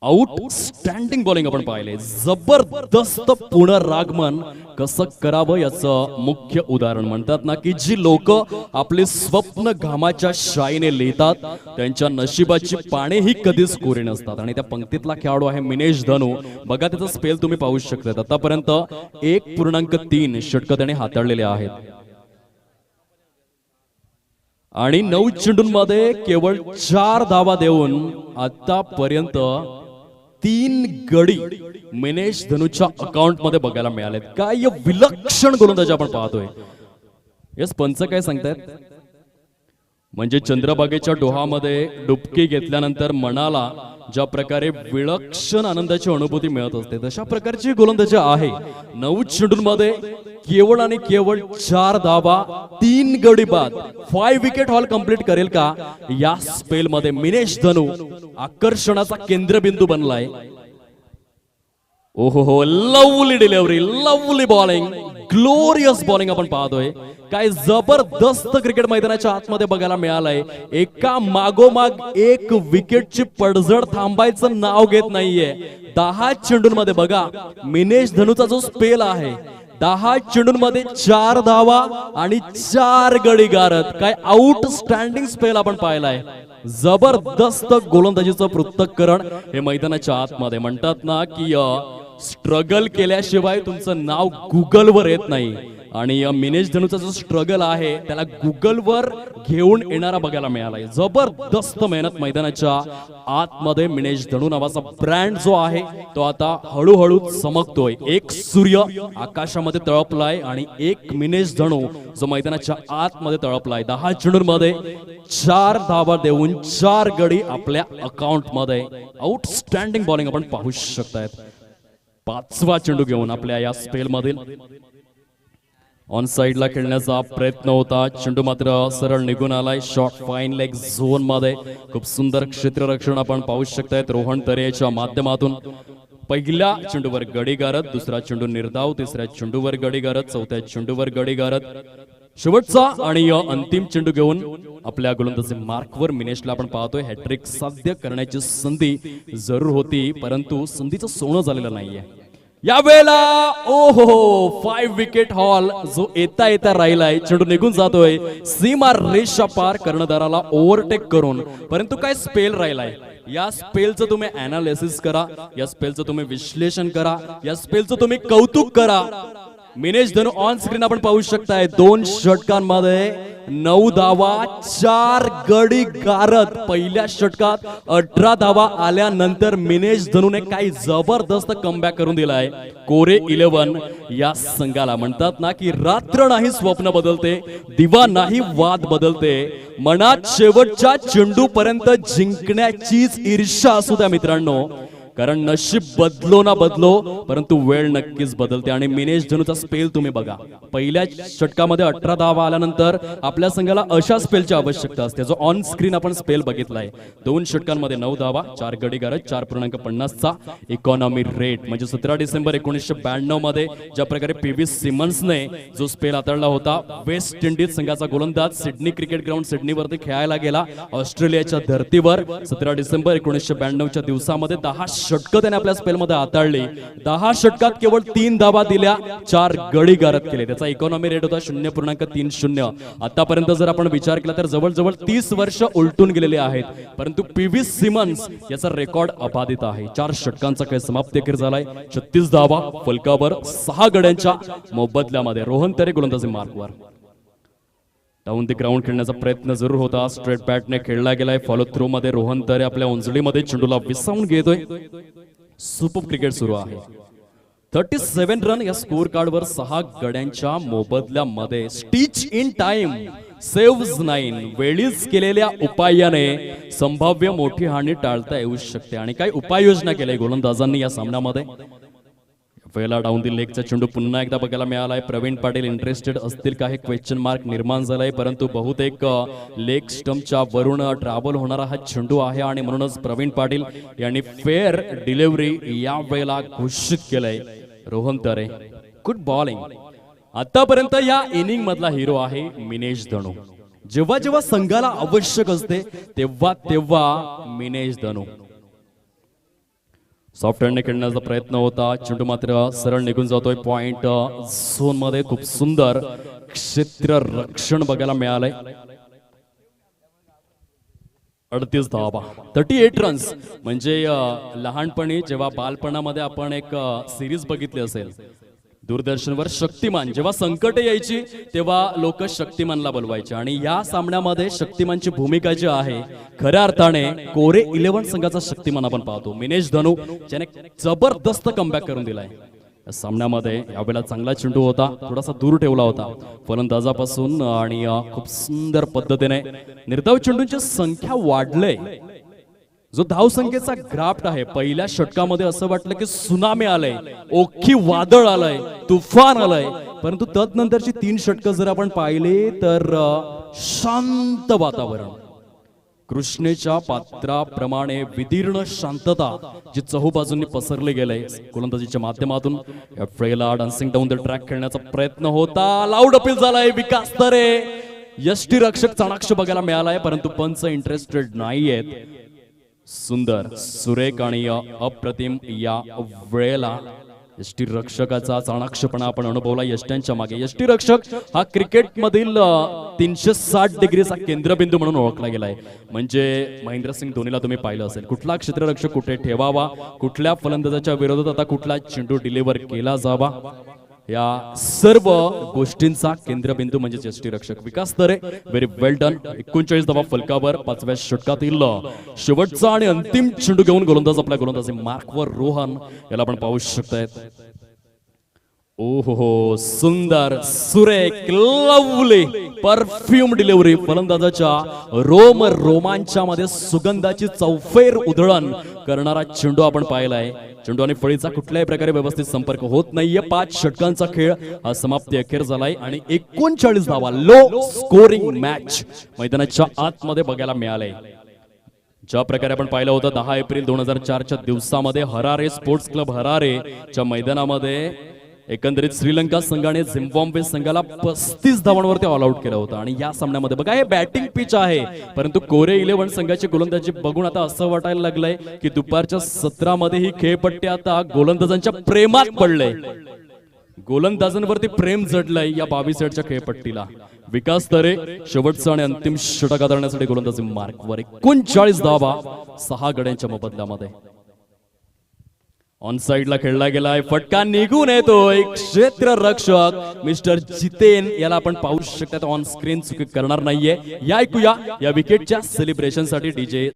आउटस्टँडिंग बॉलिंग आपण पाहिले. जबरदस्त पुनरागमन कसं करावं याचं मुख्य उदाहरण. म्हणतात ना की जी लोक आपले स्वप्न घामाच्या शाईने लिहितात त्यांच्या नशिबाची पाने ही कधीच कोरी नसतात. आणि त्या पंक्तीतला खेळाडू आहे मिनेश धनु. बघा त्याचा स्पेल तुम्ही पाहू शकता. आतापर्यंत 1.3 षटकं त्याने हाताळलेले आहेत आणि 9 चेंडूंमध्ये केवळ 4 धावा देऊन आतापर्यंत 3 गडी मिनेश धनुच्या अकाउंट मध्ये बघायला मिळालेत. काय विलक्षण गोलंदाजी आपण पाहतोय. यस, पंच काय सांगतायत, म्हणजे चंद्रभागेच्या डोहामध्ये डुबकी घेतल्यानंतर मनाला ज्या प्रकारे विलक्षण आनंदाची अनुभूती मिळत असते तशा प्रकारची गोलंदाजी आहे. 9 चेंडूंमध्ये केवळ आणि केवळ 4 धावा, 3 गडी बाद. 5 विकेट हॉल कंप्लीट करेल का या स्पेल मध्ये मिनेश धनु आकर्षणाचा केंद्रबिंदू बनलाय. ओहो, lovely delivery, lovely bowling, glorious bowling आपण पाहतोय. काय जबरदस्त क्रिकेट मैदानाच्या आतमध्ये बघायला मिळालंय. एका मागोमाग एक विकेटची पडझड थांबायचं नाव घेत नाहीये. 10 चेंडूंमध्ये बघा मिनेश धनुचा जो स्पेल आहे, 10 चेंडूंमध्ये 4 धावा आणि 4 गडी गारद. काय आउटस्टँडिंग स्पेल आपण पाहिलाय. जबरदस्त गोलंदाजीचं पृथक्करण हे मैदानाच्या आतमध्ये. म्हणतात ना की स्ट्रगल केल्याशिवाय तुमचं नाव गुगलवर येत नाही. आणि या मिनेश धनुचा जो स्ट्रगल आहे त्याला गुगलवर घेऊन येणारा बघायला मिळालाय. जबरदस्त मेहनत मैदानाच्या आतमध्ये. मिनेश धनु नावाचा ब्रँड जो आहे तो आता हळूहळू चमकतोय. एक सूर्य आकाशामध्ये तळपलाय आणि एक मिनेश धनु जो मैदानाच्या आतमध्ये तळपलाय. 10 चेंडूंमध्ये 4 धावा देऊन 4 गडी आपल्या अकाउंट मध्ये. आउटस्टँडिंग बॉलिंग आपण पाहू शकतायत. 5वा चेंडू घेऊन आपल्या या स्पेल मधील ऑन साइडला खेळण्याचा प्रयत्न होता. चेंडू मात्र सरळ निघून आलाय. शॉर्ट फाईन लेग झोन मध्ये खूप सुंदर क्षेत्ररक्षण आपण पाहू शकतायत रोहन तरेच्या माध्यमातून. पहिल्या चेंडूवर गडी गारद, दुसरा चेंडू निर्धाव, तिसऱ्या चेंडूवर गडी गारद, चौथ्या चेंडूवर गडी गारद. शेवटचा आणि अंतिम चेंडू घेऊन आपल्या गोलंदाजी मार्कवर मिनेशला आपण पाहतोय. हॅट्रिक साध्य करण्याची संधी जरूर होती परंतु संधीचं सोनं झालेलं नाहीये यावेळेला. ओहो, 5 विकेट हॉल जो येता येता राहिलाय. चेंडू निघून जातोय सीमा रेषा पार कर्णधाराला ओव्हरटेक करून. परंतु काय स्पेल राहिलाय. या स्पेलचं तुम्ही अनालिसिस करा, या स्पेलचं तुम्ही विश्लेषण करा, या स्पेलचं तुम्ही कौतुक करा. मिनेश धनु ऑन स्क्रीन आपण पाहू शकताय. 2 षटकांमध्ये 9 धावा, 4 गडी गारद. पहिल्या षटकात 18 धावा आल्यानंतर मिनेश धनुने काही जबरदस्त कमबॅक करून दिलाय. कोरे 11 या संघाला. म्हणतात ना की रात्र नाही स्वप्न बदलते, दिवा नाही वाद बदलते. मनात शेवटच्या चेंडू पर्यंत जिंकण्याचीच ईर्ष्या असू द्या मित्रांनो, कारण नशीब बदलो ना बदलो परंतु वेळ नक्कीच बदलते. आणि मिनेश धनुचा स्पेल तुम्ही बघा. पहिल्या षटकामध्ये 18 धावा आल्यानंतर आपल्या संघाला अशा स्पेलची आवश्यकता असते जो ऑन स्क्रीन आपण स्पेल बघितलाय. 2 षटकांमध्ये 9 धावा, 4 गडी गारद, 4.50 चा इकॉनॉमी रेट. म्हणजे 17 डिसेंबर 1992 मध्ये ज्या प्रकारे PV सिमन्सने जो स्पेल हाताळला होता. वेस्ट इंडिज संघाचा गोलंदाज सिडनी क्रिकेट ग्राउंड सिडनीवरती खेळायला गेला ऑस्ट्रेलियाच्या धर्तीवर. 17 डिसेंबर 1992च्या दिवसामध्ये 10 षटकं त्याने आपल्या स्पेल मध्ये हाताळली. 10 षटकात केवळ 3 धावा दिल्या, 4 गडी गारद केले. त्याचा इकॉनॉमी रेट होता 0.30. आतापर्यंत जर आपण विचार केला तर जवळजवळ 30 वर्ष उलटून गेलेले आहेत परंतु PV सिमन्स याचा रेकॉर्ड अबाधित आहे. 4 षटकांचा खेळ समाप्ती अखेर झालाय. 36 धावा फलकावर, 6 गड्यांच्या मोबदल्यामध्ये. रोहन तरे गोलंदाजी मार्कवर. डाऊन द ग्राउंड खेळण्याचा प्रयत्न जरूर होता. स्ट्रेट बॅटने खेळला गेलाय. फॉलो थ्रो मध्ये रोहन तरे आपल्या उंजळीमध्ये चेंडूला विसावून घेतोय. सुपर क्रिकेट सुरू आहे. 37 रन या स्कोर कार्डवर 6 गड्यांच्या मोबदल्यामध्ये स्टिच इन टाइम सेव्ह 9 वेळीच केलेल्या उपायाने संभाव्य मोठी हानी टाळता येऊ शकते. आणि काही उपाययोजना केल्या गोलंदाजांनी या सामन्यामध्ये. पहिला डाऊन दी लेगचा चेंडू पुन्हा एकदा बघायला मिळालाय. प्रवीण पाटील इंटरेस्टेड असतील का हे क्वेश्चन मार्क निर्माण झालाय, परंतु बहुतेक लेग स्टंपच्या वरून ट्रॅव्हल होणारा हा चेंडू आहे आणि म्हणूनच प्रवीण पाटील यांनी फेअर डिलिव्हरी या वेळेला घोषित केलंय. रोहन तरे गुड बॉलिंग. आतापर्यंत या इनिंग मधला हिरो आहे मिनेश धनु. जेव्हा जेव्हा संघाला आवश्यक असते तेव्हा तेव्हा मिनेश धनु. सॉफ्ट हँडने खेळण्याचा प्रयत्न होता, चेंडू मात्र सरळ निघून जातोय पॉइंट झोन मध्ये. खूप सुंदर क्षेत्ररक्षण बघायला मिळालंय. 38 धावा 38 रन्स. म्हणजे लहानपणी जेव्हा बालपणामध्ये आपण एक सिरीज बघितली असेल दूरदर्शनवर शक्तिमान, जेव्हा संकट यायची तेव्हा लोक शक्तिमानला बोलवायचे आणि या सामन्यामध्ये शक्तिमानची भूमिका जी आहे खऱ्या अर्थाने कोरे 11 संघाचा शक्तिमान आपण पाहतो. मिनेश धनु ज्याने जबरदस्त कमबॅक करून दिलाय या सामन्यामध्ये. यावेळेला चांगला चेंडू होता, थोडासा दूर ठेवला होता फलंदाजापासून आणि खूप सुंदर पद्धतीने निर्धाव चेंडूंची संख्या वाढले. जो धावसंख्येचा ग्राफ आहे पहिल्या षटकामध्ये असं वाटलं की सुनामी आलंय, ओखी वादळ आलंय, तुफान आलंय, परंतु तदनंतरची 3 षटकं जर आपण पाहिले तर शांत वातावरण. कृष्णेच्या पात्राप्रमाणे विदीर्ण शांतता जी चहूबाजूंनी पसरली गेले गोलंदाजीच्या माध्यमातून. या फ्रेला डान्सिंग डाऊन द ट्रॅक खेळण्याचा प्रयत्न होता, लाऊड अपील झालाय. विकास तरे यष्टीरक्षक चाणाक्ष बघायला मिळालाय, परंतु पंच इंटरेस्टेड नाहीयेत. सुंदर सुरेख आणि अप्रतिम या वेळेला यष्टीरक्षकाचा चाणाक्षपणा आपण अनुभवला यष्ट्यांच्या मागे. यष्टीरक्षक हा क्रिकेटमधील 360 डिग्रीचा केंद्रबिंदू म्हणून ओळखला गेलाय. म्हणजे महेंद्रसिंग धोनीला तुम्ही पाहिलं असेल, कुठला क्षेत्ररक्षक कुठे ठेवावा, कुठल्या फलंदाजाच्या विरोधात आता कुठला चेंडू डिलिव्हर केला जावा, या सर्व गोष्टींचा केंद्रबिंदू म्हणजे यष्टीरक्षक. विकास तरे व्हेरी वेल डन. 39 धावा फलकावर 5व्या षटकातील शेवटचा आणि अंतिम चेंडू घेऊन गोलंदाज आपल्या गोलंदाजी मार्कवर रोहन याला आपण पाहू शकतायत. ओहो सुंदर सुरेख लवली परफ्यूम डिलिव्हरी. फलंदाजाच्या रोम रोमांच्या मध्ये सुगंधाची चौफेर उधळण करणारा चेंडू आपण पाहिलाय. चेंडू आणि फळीचा कुठल्याही प्रकारे व्यवस्थित संपर्क होत नाहीये. 5 षटकांचा खेळ हा समाप्ती अखेर झालाय आणि 39 धावा लो स्कोरिंग मॅच मैदानाच्या आतमध्ये बघायला मिळाले. ज्या प्रकारे आपण पाहिलं होतं 10 एप्रिल 2004च्या दिवसामध्ये हरारे स्पोर्ट्स क्लब हरारेच्या मैदानामध्ये एकंदरीत श्रीलंका संघाने झिम्बाब्वे संघाला 35 धावांवरती ऑल आउट केलं होतं. आणि या सामन्यामध्ये बघा हे बॅटिंग पिच आहे, परंतु कोरे 11 संघाची गोलंदाजी बघून आता असं वाटायला लागलंय की दुपारच्या सत्रामध्ये ही खेळपट्टी आता गोलंदाजांच्या प्रेमात पडले. गोलंदाजांवरती प्रेम जडलंय या 22 खेळपट्टीला. विकास तरे शेवटचा आणि अंतिम षटक आदळण्यासाठी गोलंदाजी मार्कवर. 39 धावा 6 गड्यांच्या मोबदल्यामध्ये. ऑन साइडला खेळला गेलाय, फटका निघून येतोय. क्षेत्ररक्षक मिस्टर जितेन याला आपण पाहू शकतात ऑन स्क्रीन, चुकी करणार नाहीये. या ऐकूया या विकेटच्या सेलिब्रेशन साठी डीजे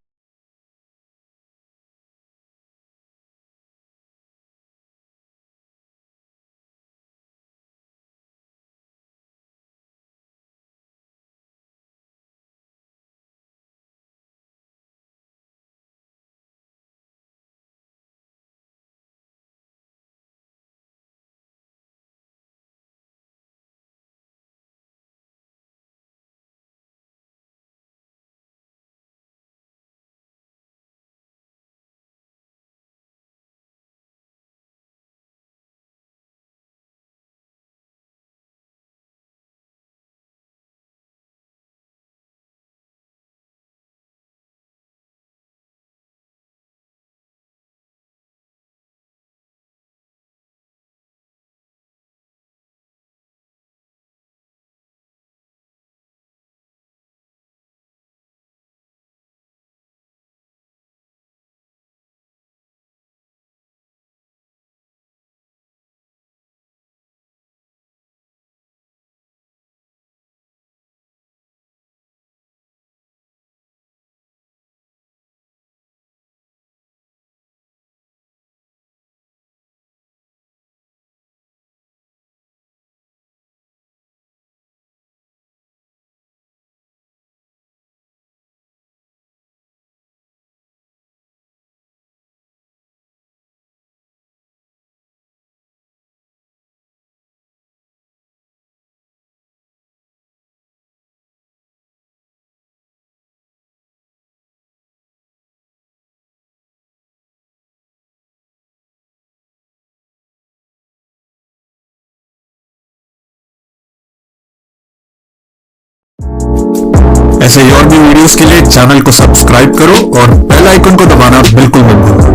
ऐसे ही और भी वीडियोस के लिए चैनल को सब्सक्राइब करो और बेल आइकन को दबाना बिल्कुल मत भूलना।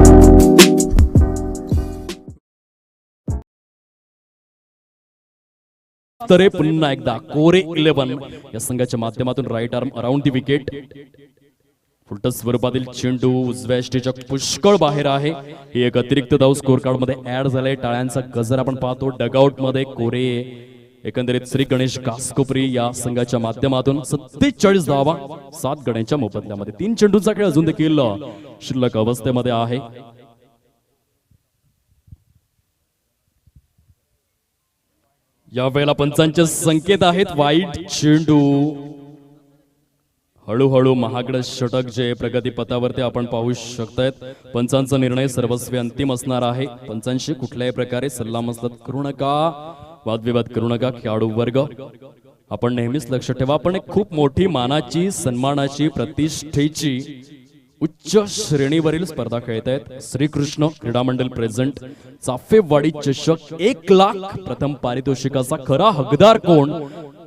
तरे पुन्हा एकदा कोरे 11 या संघाच्या माध्यमातून right arm around the wicket. Full toss स्वरूपातील चेंडू उजव्या यष्टीच्या पुष्कळ बाहेर आहे. ही एक अतिरिक्त धाव स्कोर कार्ड मध्ये ऍड झाले. टाळ्यांचा गजर आपण पाहतो डगआउट मध्ये. कोरे एकंदरीत श्री गणेश कासकोपरी या संघाच्या माध्यमातून 47 धावा 7 गड्यांच्या मोबदल्यामध्ये. 3 चेंडूंचा खेळ अजून देखील शिल्लक अवस्थेमध्ये आहे. यावेळेला पंचांचे संकेत आहेत. वाईट चेंडू. हळूहळू महागड षटक जे प्रगती पथावरती आपण पाहू शकतायत. पंचांचा निर्णय सर्वस्वी अंतिम असणार आहे. पंचांशी कुठल्याही प्रकारे सल्लामसलत करू नका, वादविवाद करू नका. खेळाडू वर्ग आपण नेहमीच लक्ष ठेवा. आपण एक खूप मोठी मानाची, सन्मानाची, प्रतिष्ठेची उच्च श्रेणीवरील स्पर्धा खेळतायत. श्रीकृष्ण क्रीडा मंडळ प्रेझेंट चाफेवाडी चषक 1 लाख प्रथम पारितोषिकाचा खरा हकदार कोण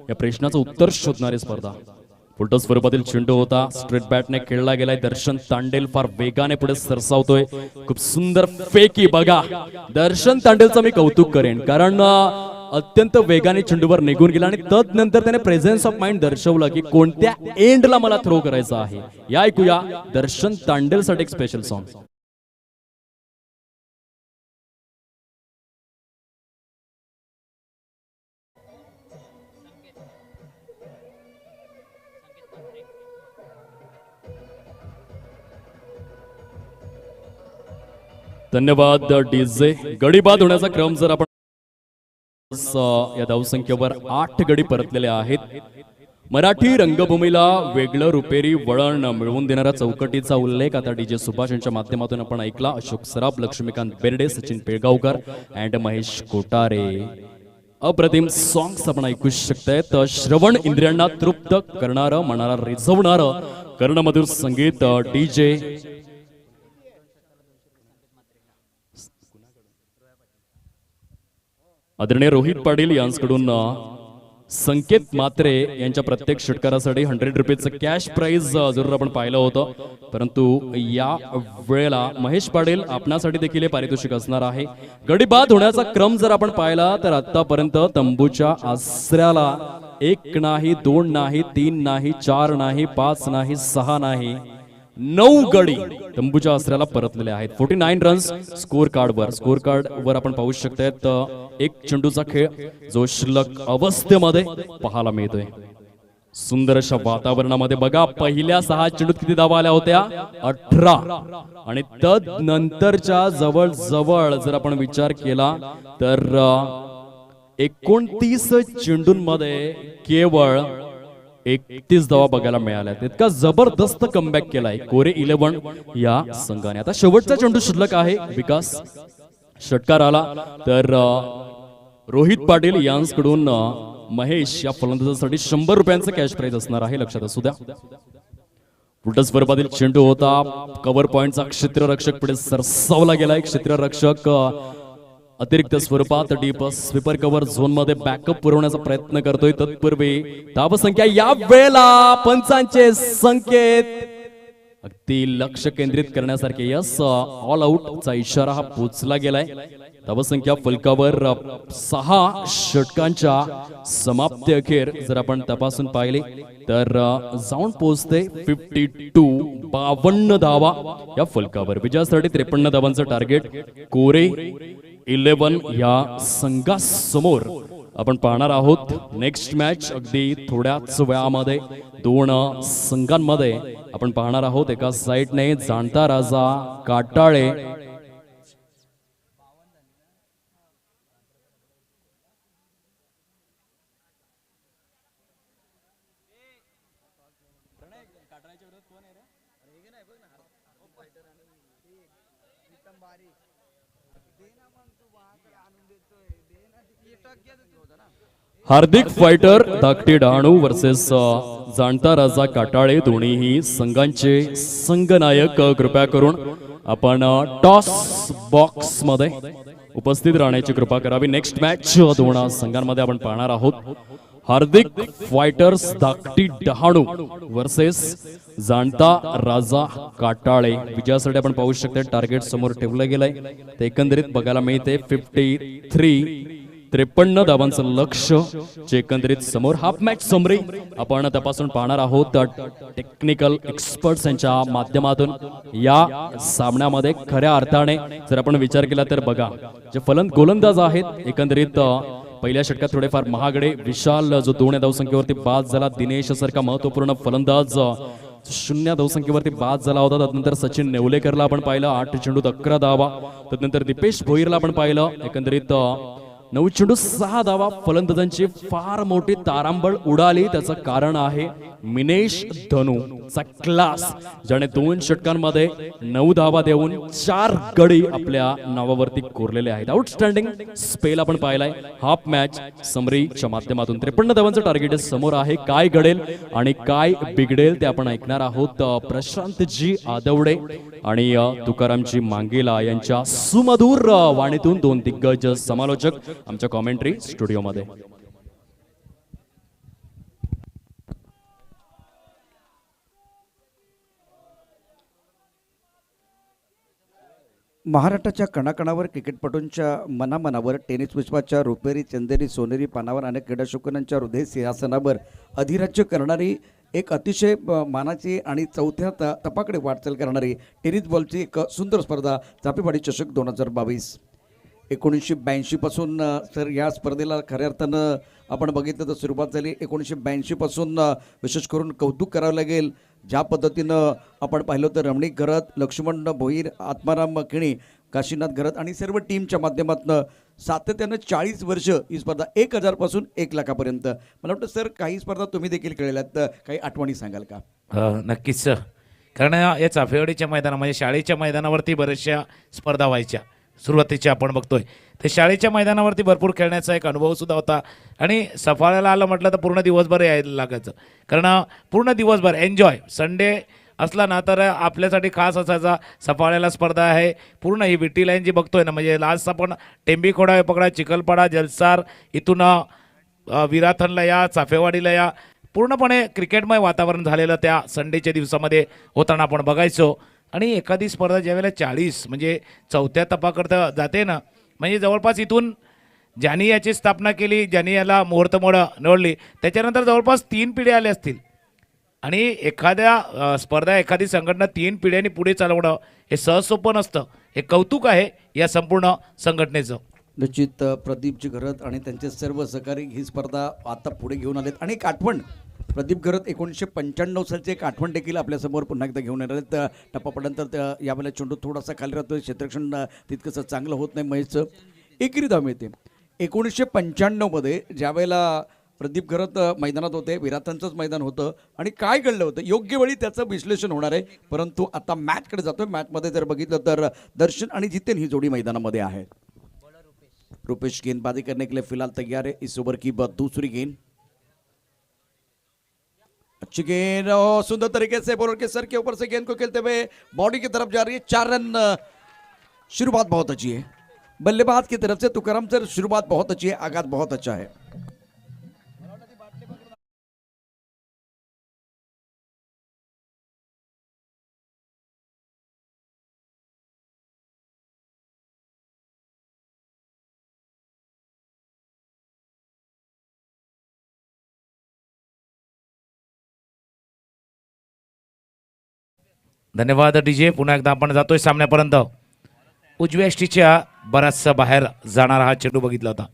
या प्रश्नाचं उत्तर शोधणारी स्पर्धा. फुलटस स्वरूपातील चेंडू होता. स्ट्रेट बॅटने खेळला गेलाय. दर्शन तांडेल फार वेगाने पुढे सरसावतोय. खूप सुंदर फेकी बघा. दर्शन तांडेलचं मी कौतुक करेन, कारण अत्यंत वेगाने चेंडूवर निघून गेला आणि तदनंतर त्याने प्रेझेन्स ऑफ माइंड दर्शवलं की कोणत्या एंडला मला थ्रो करायचा आहे. या ऐकूया दर्शन तांडेलसाठी एक स्पेशल सॉन्ग. धन्यवाद डीजे. गडी बाद होण्याचा क्रम जर आपण या धावसंख्येवर 8 गडी परतलेले आहेत. मराठी रंगभूमीला वेगळं रुपेरी वळण मिळवून देणाऱ्या चौकटीचा उल्लेख आता डीजे सुभाष यांच्या माध्यमातून आपण ऐकला. अशोक सराफ, लक्ष्मीकांत बेर्डे, सचिन पेळगावकर अँड महेश कोटारे. अप्रतिम सॉंग्स आपण ऐकू शकतायत. श्रवण इंद्रियांना तृप्त करणारं, मनाला रिझवणारं कर्णमधुर संगीत डीजे आदरणीय रोहित पाटील यांच्याकडून संकेत मात्रे यांच्या प्रत्येक षटकारासाठी 100 रुपयाचं कॅश प्राइज जरूर आपण पाहिलं होतं. परंतु या वेळेला महेश पाटील आपणासाठी देखील हे पारितोषिक असणार आहे. गडी बाद होण्याचा क्रम जर आपण पाहिला तर आतापर्यंत तंबूच्या आसऱ्याला 1 नाही, 2 नाही, 3 नाही, 4 नाही, 5 नाही, 6 नाही, 9 गडी तंबूच्या आसऱ्याला परतलेले आहेत. 49 रन्स स्कोर कार्ड वर आपण पाहू शकतायत. एक चेंडूचा खेळ जो शिल्लक अवस्थेमध्ये पाहायला मिळतोय. सुंदर अशा वातावरणामध्ये बघा. पहिल्या 6 चेंडूत किती धावा आल्या होत्या? 18. आणि तदनंतरच्या जवळ जवळ जर आपण विचार केला तर 29 चेंडूंमध्ये केवळ 31 धावा बघायला मिळाल्या. इतका जबरदस्त कमबॅक केलाय कोरे 11 या संघाने. आता शेवटचा चेंडू शिल्लक आहे. विकास षटकार आला तर रोहित पाटील यांच्याकडून महेश या फलंदाजासाठी 100 रुपयांचं कॅश प्राइज असणार आहे. लक्षात असू द्या. फुलटस स्वरूपातील चेंडू होता. कव्हर पॉइंटचा क्षेत्ररक्षक पुढे सरसावला गेलाय. क्षेत्ररक्षक अतिरिक्त स्वरूपात डीप स्वीपर कव्हर झोन मध्ये बॅकअप पुरवण्याचा प्रयत्न करतोय. तत्पूर्वी धावसंख्या या वेळेला पंचांचे संकेत अगदी लक्ष केंद्रित करण्यासारखे. यस, ऑल आउटचा इशारा हा पोचला गेलाय. धावसंख्या फलकावर 6 षटकांच्या समाप्ती अखेर जर आपण तपासून पाहिले तर जाऊन पोहोचते 52 धावा या फलकावर. विजयासाठी 53 धावांचं टार्गेट कोरे 11 या संघासमोर आपण पाहणार आहोत. नेक्स्ट मॅच अगदी थोड्याच वेळामध्ये 2 संघांमध्ये आपण पाहणार आहोत. एका साईडने जाणता राजा काटाळे हार्दिक फायटर धाकटे डहाणू वर्सेस जाणता राजा काटाळे. दोन्हीही संघांचे संघनायक कृपया करून आपण टॉस बॉक्स मध्ये उपस्थित राहण्याची कृपा करावी. नेक्स्ट मॅच 2 संघांमध्ये आपण पाहणार आहोत. हार्दिक फायटर्स धाकटी डहाणू वर्सेस जाणता राजा काटाळे. विजयासाठी आपण पाहू शकता टार्गेट समोर ठेवलं गेलंय. ते एकंदरीत बघायला मिळते 53 धावांचं लक्ष जे एकंदरीत समोर. हाफ मॅच समरी आपण तपासून पाहणार आहोत टेक्निकल एक्सपर्ट्स यांच्या माध्यमातून. या सामन्यामध्ये खऱ्या अर्थाने जर आपण विचार केला तर बघा जे गोलंदाज आहेत एकंदरीत पहिल्या षटकात थोडेफार महागडे. विशाल जो 2 धावसंख्येवरती बाद झाला. दिनेश सारखा महत्वपूर्ण फलंदाज 0 धावसंख्येवरती बाद झाला होता. त्यानंतर सचिन नेवलेकरला आपण पाहिलं 8 चेंडूत 11 धावा. त्यानंतर दीपेश भोईरला आपण पाहिलं एकंदरीत 9 चेंडू 6 धावा. फलंदाजांची फार मोठी तारांबळ उडाली. त्याचं कारण आहे मिनेश धनू चा क्लास, ज्याने 2 षटकांमध्ये 9 धावा देऊन 4 गडी आपल्या नावावरती कोरलेले आहेत. आउटस्टँडिंग स्पेल आपण पाहिलाय. हाफ मॅच समरीच्या माध्यमातून 53 धावांचं टार्गेट समोर आहे. काय घडेल आणि काय बिघडेल ते आपण ऐकणार आहोत प्रशांतजी आदवडे आणि तुकारामजी मांगेला यांच्या सुमधुर वाणीतून. 2 दिग्गज समालोचक आमच्या कॉमेंट्री स्टुडिओमध्ये. महाराष्ट्राच्या कणाकणावर क्रिकेटपटूंच्या मनामनावर, टेनिस विश्वाच्या रुपेरी चंदेरी सोनेरी पानावर आणि क्रीडाशुकांच्या हृदय सिंहासनावर अधिराज्य करणारी एक अतिशय मानाची आणि चौथ्या तपाकडे वाटचाल करणारी टेनिस बॉलची एक सुंदर स्पर्धा चापेवाडी चषक 2022. 1982 पासून तर या स्पर्धेला खऱ्या अर्थानं आपण बघितलं तर सुरुवात झाली. 1982 पासून विशेष करून कौतुक करावं लागेल. ज्या पद्धतीनं आपण पाहिलं तर रमणीक घरत, लक्ष्मण भोईर, आत्माराम किणी, काशीनाथ घरत आणि सर्व टीमच्या माध्यमातून सातत्यानं 40 वर्ष ही स्पर्धा 1000 पासून 1 लाखापर्यंत. मला वाटतं सर काही स्पर्धा तुम्ही देखील खेळल्यात, तर काही आठवणी सांगाल का? नक्कीच सर. कारण या चाफेवाडीच्या मैदाना म्हणजे शाळेच्या मैदानावरती बऱ्याचशा स्पर्धा व्हायच्या. सुरुवातीच्या आपण बघतोय ते शाळेच्या मैदानावरती भरपूर खेळण्याचा एक अनुभव सुद्धा होता. आणि सफाळ्याला आलं म्हटलं तर पूर्ण दिवसभर यायला लागायचं. कारण पूर्ण दिवसभर एन्जॉय. संडे असला ना तर आपल्यासाठी खास असायचा सफाळ्याला स्पर्धा आहे. पूर्ण ही विटी लाईन जी बघतोय ना, म्हणजे लास्ट आपण टेंबी खोडा पकडा, चिखलपाडा, जलसार, इथून विराथनला या, चाफेवाडीला या, पूर्णपणे क्रिकेटमय वातावरण झालेलं त्या संडेच्या दिवसामध्ये होताना आपण बघायचो. आणि एखादी स्पर्धा ज्यावेळेला 40 म्हणजे चौथ्या तपाकरता जाते ना, म्हणजे जवळपास इथून ज्यांनी याची स्थापना केली, ज्यांनी याला मुहूर्तमोड निवडली, त्याच्यानंतर जवळपास 3 पिढ्या आल्या असतील. आणि एखाद्या स्पर्धा, एखादी संघटना 3 पिढ्यांनी पुढे चालवणं हे सहज सोपं नसतं. हे कौतुक आहे या संपूर्ण संघटनेचं. निश्चित प्रदीपजी घरत आणि त्यांचे सर्व सहकारी ही स्पर्धा आता पुढे घेऊन आलेत. आणि एक आठवण प्रदीप घरत 1995 सालची एक आठवण देखील आपल्यासमोर पुन्हा एकदा घेऊन येणार आहेत. टप्पापड्यानंतर यावेळेला चेंडू थोडासा खाली राहतो, क्षेत्ररक्षण तितकंसं चांगलं होत नाही. महेशचं एकेरी धाव मिळते. 1995 मध्ये ज्यावेळेला प्रदीप घरत मैदानात होते, विराथांचंच मैदान होतं आणि काय घडलं होतं योग्य वेळी त्याचं विश्लेषण होणार आहे. परंतु आता मॅचकडे जातोय. मॅचमध्ये जर बघितलं तर दर्शन आणि जितेन ही जोडी मैदानामध्ये आहे. रुपेश गेंदबाजी करने के लिए फिलहाल तैयार है. इस ओवर की दूसरी गेंद, अच्छी गेंद और सुंदर तरीके से बॉलर के सर के ऊपर से गेंद को खेलते हुए बॉडी की तरफ जा रही है. 4 रन. शुरुआत बहुत अच्छी है बल्लेबाज की तरफ से तुकाराम सर. शुरुआत बहुत अच्छी है, आगाज बहुत अच्छा है. धन्यवाद डीजे. पुन्हा एकदा आपण जातोय सामन्यापर्यंत. उजव्या यष्टीच्या बराचसा बाहेर जाणारा हा चेंडू बघितला होता.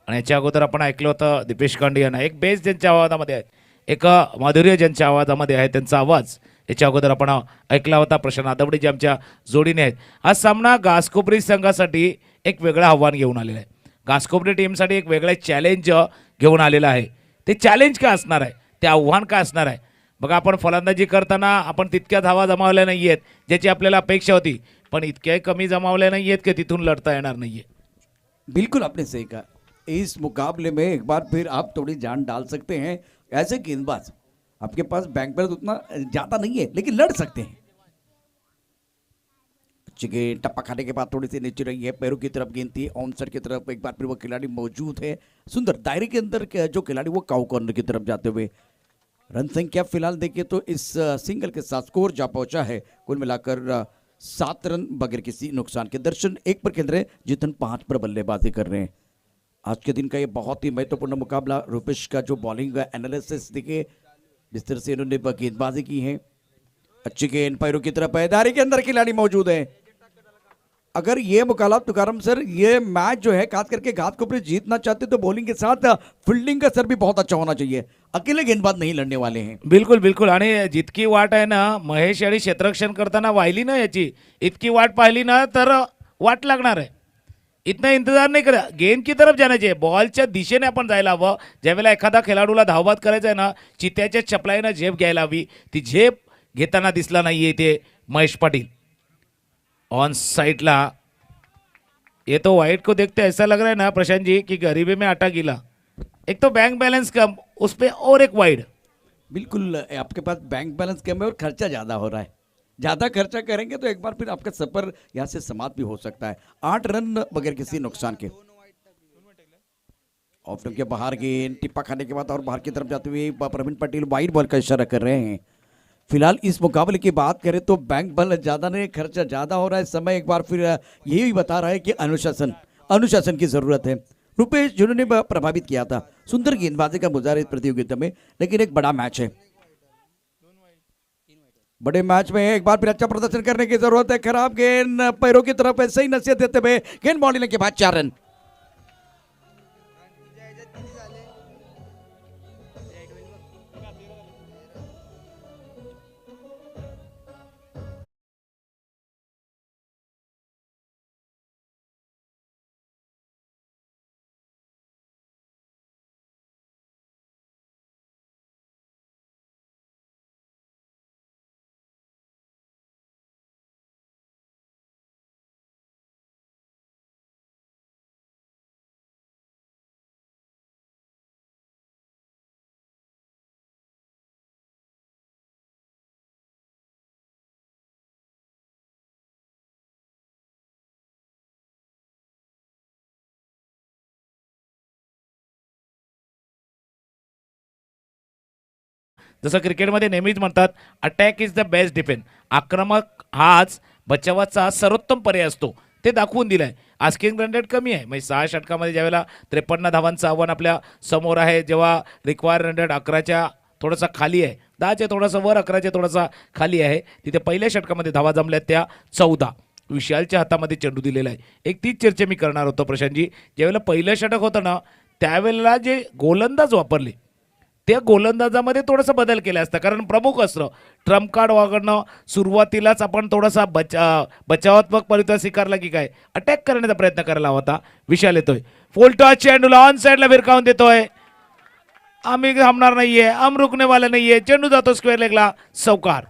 आणि याच्या अगोदर आपण ऐकलं होतं दीपेश कांडे यांना. एक बेस ज्यांच्या आवाजामध्ये आहे, एक माधुर्य ज्यांच्या आवाजामध्ये आहे, त्यांचा आवाज याच्या अगोदर आपण ऐकला होता. प्रशांत आदवडे जे आमच्या जोडीने आहेत. आज सामना घासकोपरी संघासाठी एक वेगळं आव्हान घेऊन आलेलं आहे. घासकोपरी टीमसाठी एक वेगळं चॅलेंज घेऊन आलेलं आहे. ते चॅलेंज काय असणार आहे, ते आव्हान काय असणार आहे बघा. आपण फलंदाजी करताना आपण तितक्या धावा जमावल्या नाही आहेत ज्याची आपल्याला अपेक्षा होती, पण इतक्याही कमी जमावल्या नाही आहेत की तिथून लढता येणार नाही आहे. बिल्कुल आपने सही कहा. इस मुकाबले में एक बार फिर आप थोड़ी जान डाल सकते हैं. ऐसे गेंदबाज आपके पास बैंक बैलेंस उतना ज़्यादा नहीं है लेकिन लड़ सकते हैं. अच्छी गेंद टप्पा खाने के बाद थोड़ी सी नीचे रही है, पैरों की तरफ गेंद थी, ऑन साइड की तरफ एक बार फिर वो खिलाड़ी मौजूद है। सुंदर दायरे के अंदर जो खिलाड़ी वो काउ कॉर्नर की तरफ जाते हुए। रन संख्या फिलहाल देखिए तो इस सिंगल के साथ स्कोर जा पहुंचा है कुल मिलाकर 7 रन बगैर किसी नुकसान के। दर्शन 1 पर खेल रहे हैं, जितन 5 पर बल्लेबाजी कर रहे हैं। आज के दिन का ये बहुत ही महत्वपूर्ण मुकाबला। रूपेश का जो बॉलिंग एनालिसिस देखिए, जिस तरह से इन्होंने गेंदबाजी की है, अच्छी गेंद पैरों की तरफ है, दायरे के अंदर खिलाड़ी मौजूद है। अगर ये मुकाबला तुकारम सर, ये मैच जो है खास करके घाटकोपर जीतना चाहते तो बॉलिंग के साथ फील्डिंग का सर भी बहुत अच्छा होना चाहिए। अकेले गेंदबाज नहीं लढणे वाले हैं। बिलकुल बिलकुल. आणि जितकी वाट आहे ना महेश आणि क्षेत्ररक्षण करताना वाहिली ना याची, इतकी वाट पाहिली ना तर वाट लागणार आहे. इतना इंतजार नाही करा, गेंद की तरफ जाना चाहिए, बॉलच्या दिशेने आपण जायला हवं. ज्यावेळेला एखादा खेळाडूला धावबाद करायचा आहे ना, चित्याच्या चपलाईनं झेप घ्यायला हवी. ती झेप घेताना दिसला नाहीये ते महेश पाटील. ऑन साइडला ये तो वाइट को देखते ऐसा लग रहा है ना प्रशांत जी कि गरीबी में आटा गीला. एक तो बैंक बैलेंस कम, उस पे और एक वाइड. बिल्कुल आपके पास बैंक बैलेंस कम है और खर्चा ज़्यादा हो रहा है। ज़्यादा खर्चा करेंगे तो एक बार फिर आपका सफर यहाँ से समाप्त भी हो सकता है। 8 रन बगैर किसी नुकसान के। ऑफ स्टंप के बाहर गेंद टिप्पा खाने के बाद और बाहर की तरफ जाते हुए प्रवीण पाटिल वाइड बॉल का इशारा कर रहे हैं। फिलहाल इस मुकाबले की बात करें तो बैंक बैलेंस ज़्यादा नहीं, खर्चा ज़्यादा हो रहा है। समय एक बार फिर यही बता रहा है कि अनुशासन की ज़रूरत है। रुपेश जिन्होंने प्रभावित किया था, सुंदर गेंदबाजी का मुजाहिरा इस प्रतियोगिता में, लेकिन एक बड़ा मैच है। बड़े मैच में एक बार फिर अच्छा प्रदर्शन करने की जरूरत है। खराब गेंद पैरों की तरफ है, सही नसीहत देते हुए गेंद बॉल लेने के बाद 4 रन। जसं क्रिकेटमध्ये नेहमीच म्हणतात attack is the best defence. आक्रमक हाच बचावाचा सर्वोत्तम पर्याय असतो, ते दाखवून दिलंय. आस्किंग रन रेट कमी आहे, म्हणजे 6 षटकामध्ये ज्यावेळेला 53 धावांचं आव्हान आपल्या समोर आहे, जेव्हा रिक्वायर रन रेट 11च्या थोडासा खाली आहे, 10च्या थोडासा वर, 11च्या थोडासा खाली आहे, तिथे पहिल्या षटकामध्ये धावा जमल्या त्या 14. विशालच्या हातामध्ये चेंडू दिलेला आहे. एक तीच चर्चा मी करणार होतो प्रशांतजी. ज्यावेळेला पहिलं षटक होतं ना, त्यावेळेला जे गोलंदाज वापरले त्या गोलंदाजामध्ये थोडासा बदल केला असता, कारण प्रमुख अस्त्र ट्रम्प कार्ड वापरणं सुरुवातीलाच आपण थोडासा बचावात्मक परिस्थिती स्वीकारला की काय अटॅक करण्याचा प्रयत्न करायला होता. विशाल येतोय, फुल टॉस चेंडूला ऑन साइडला भिरकावून देतोय. आम्ही थांबणार नाहीये, हम रुकने वाले नाहीये. चेंडू जातो स्क्वेअर लेगला, चौकार.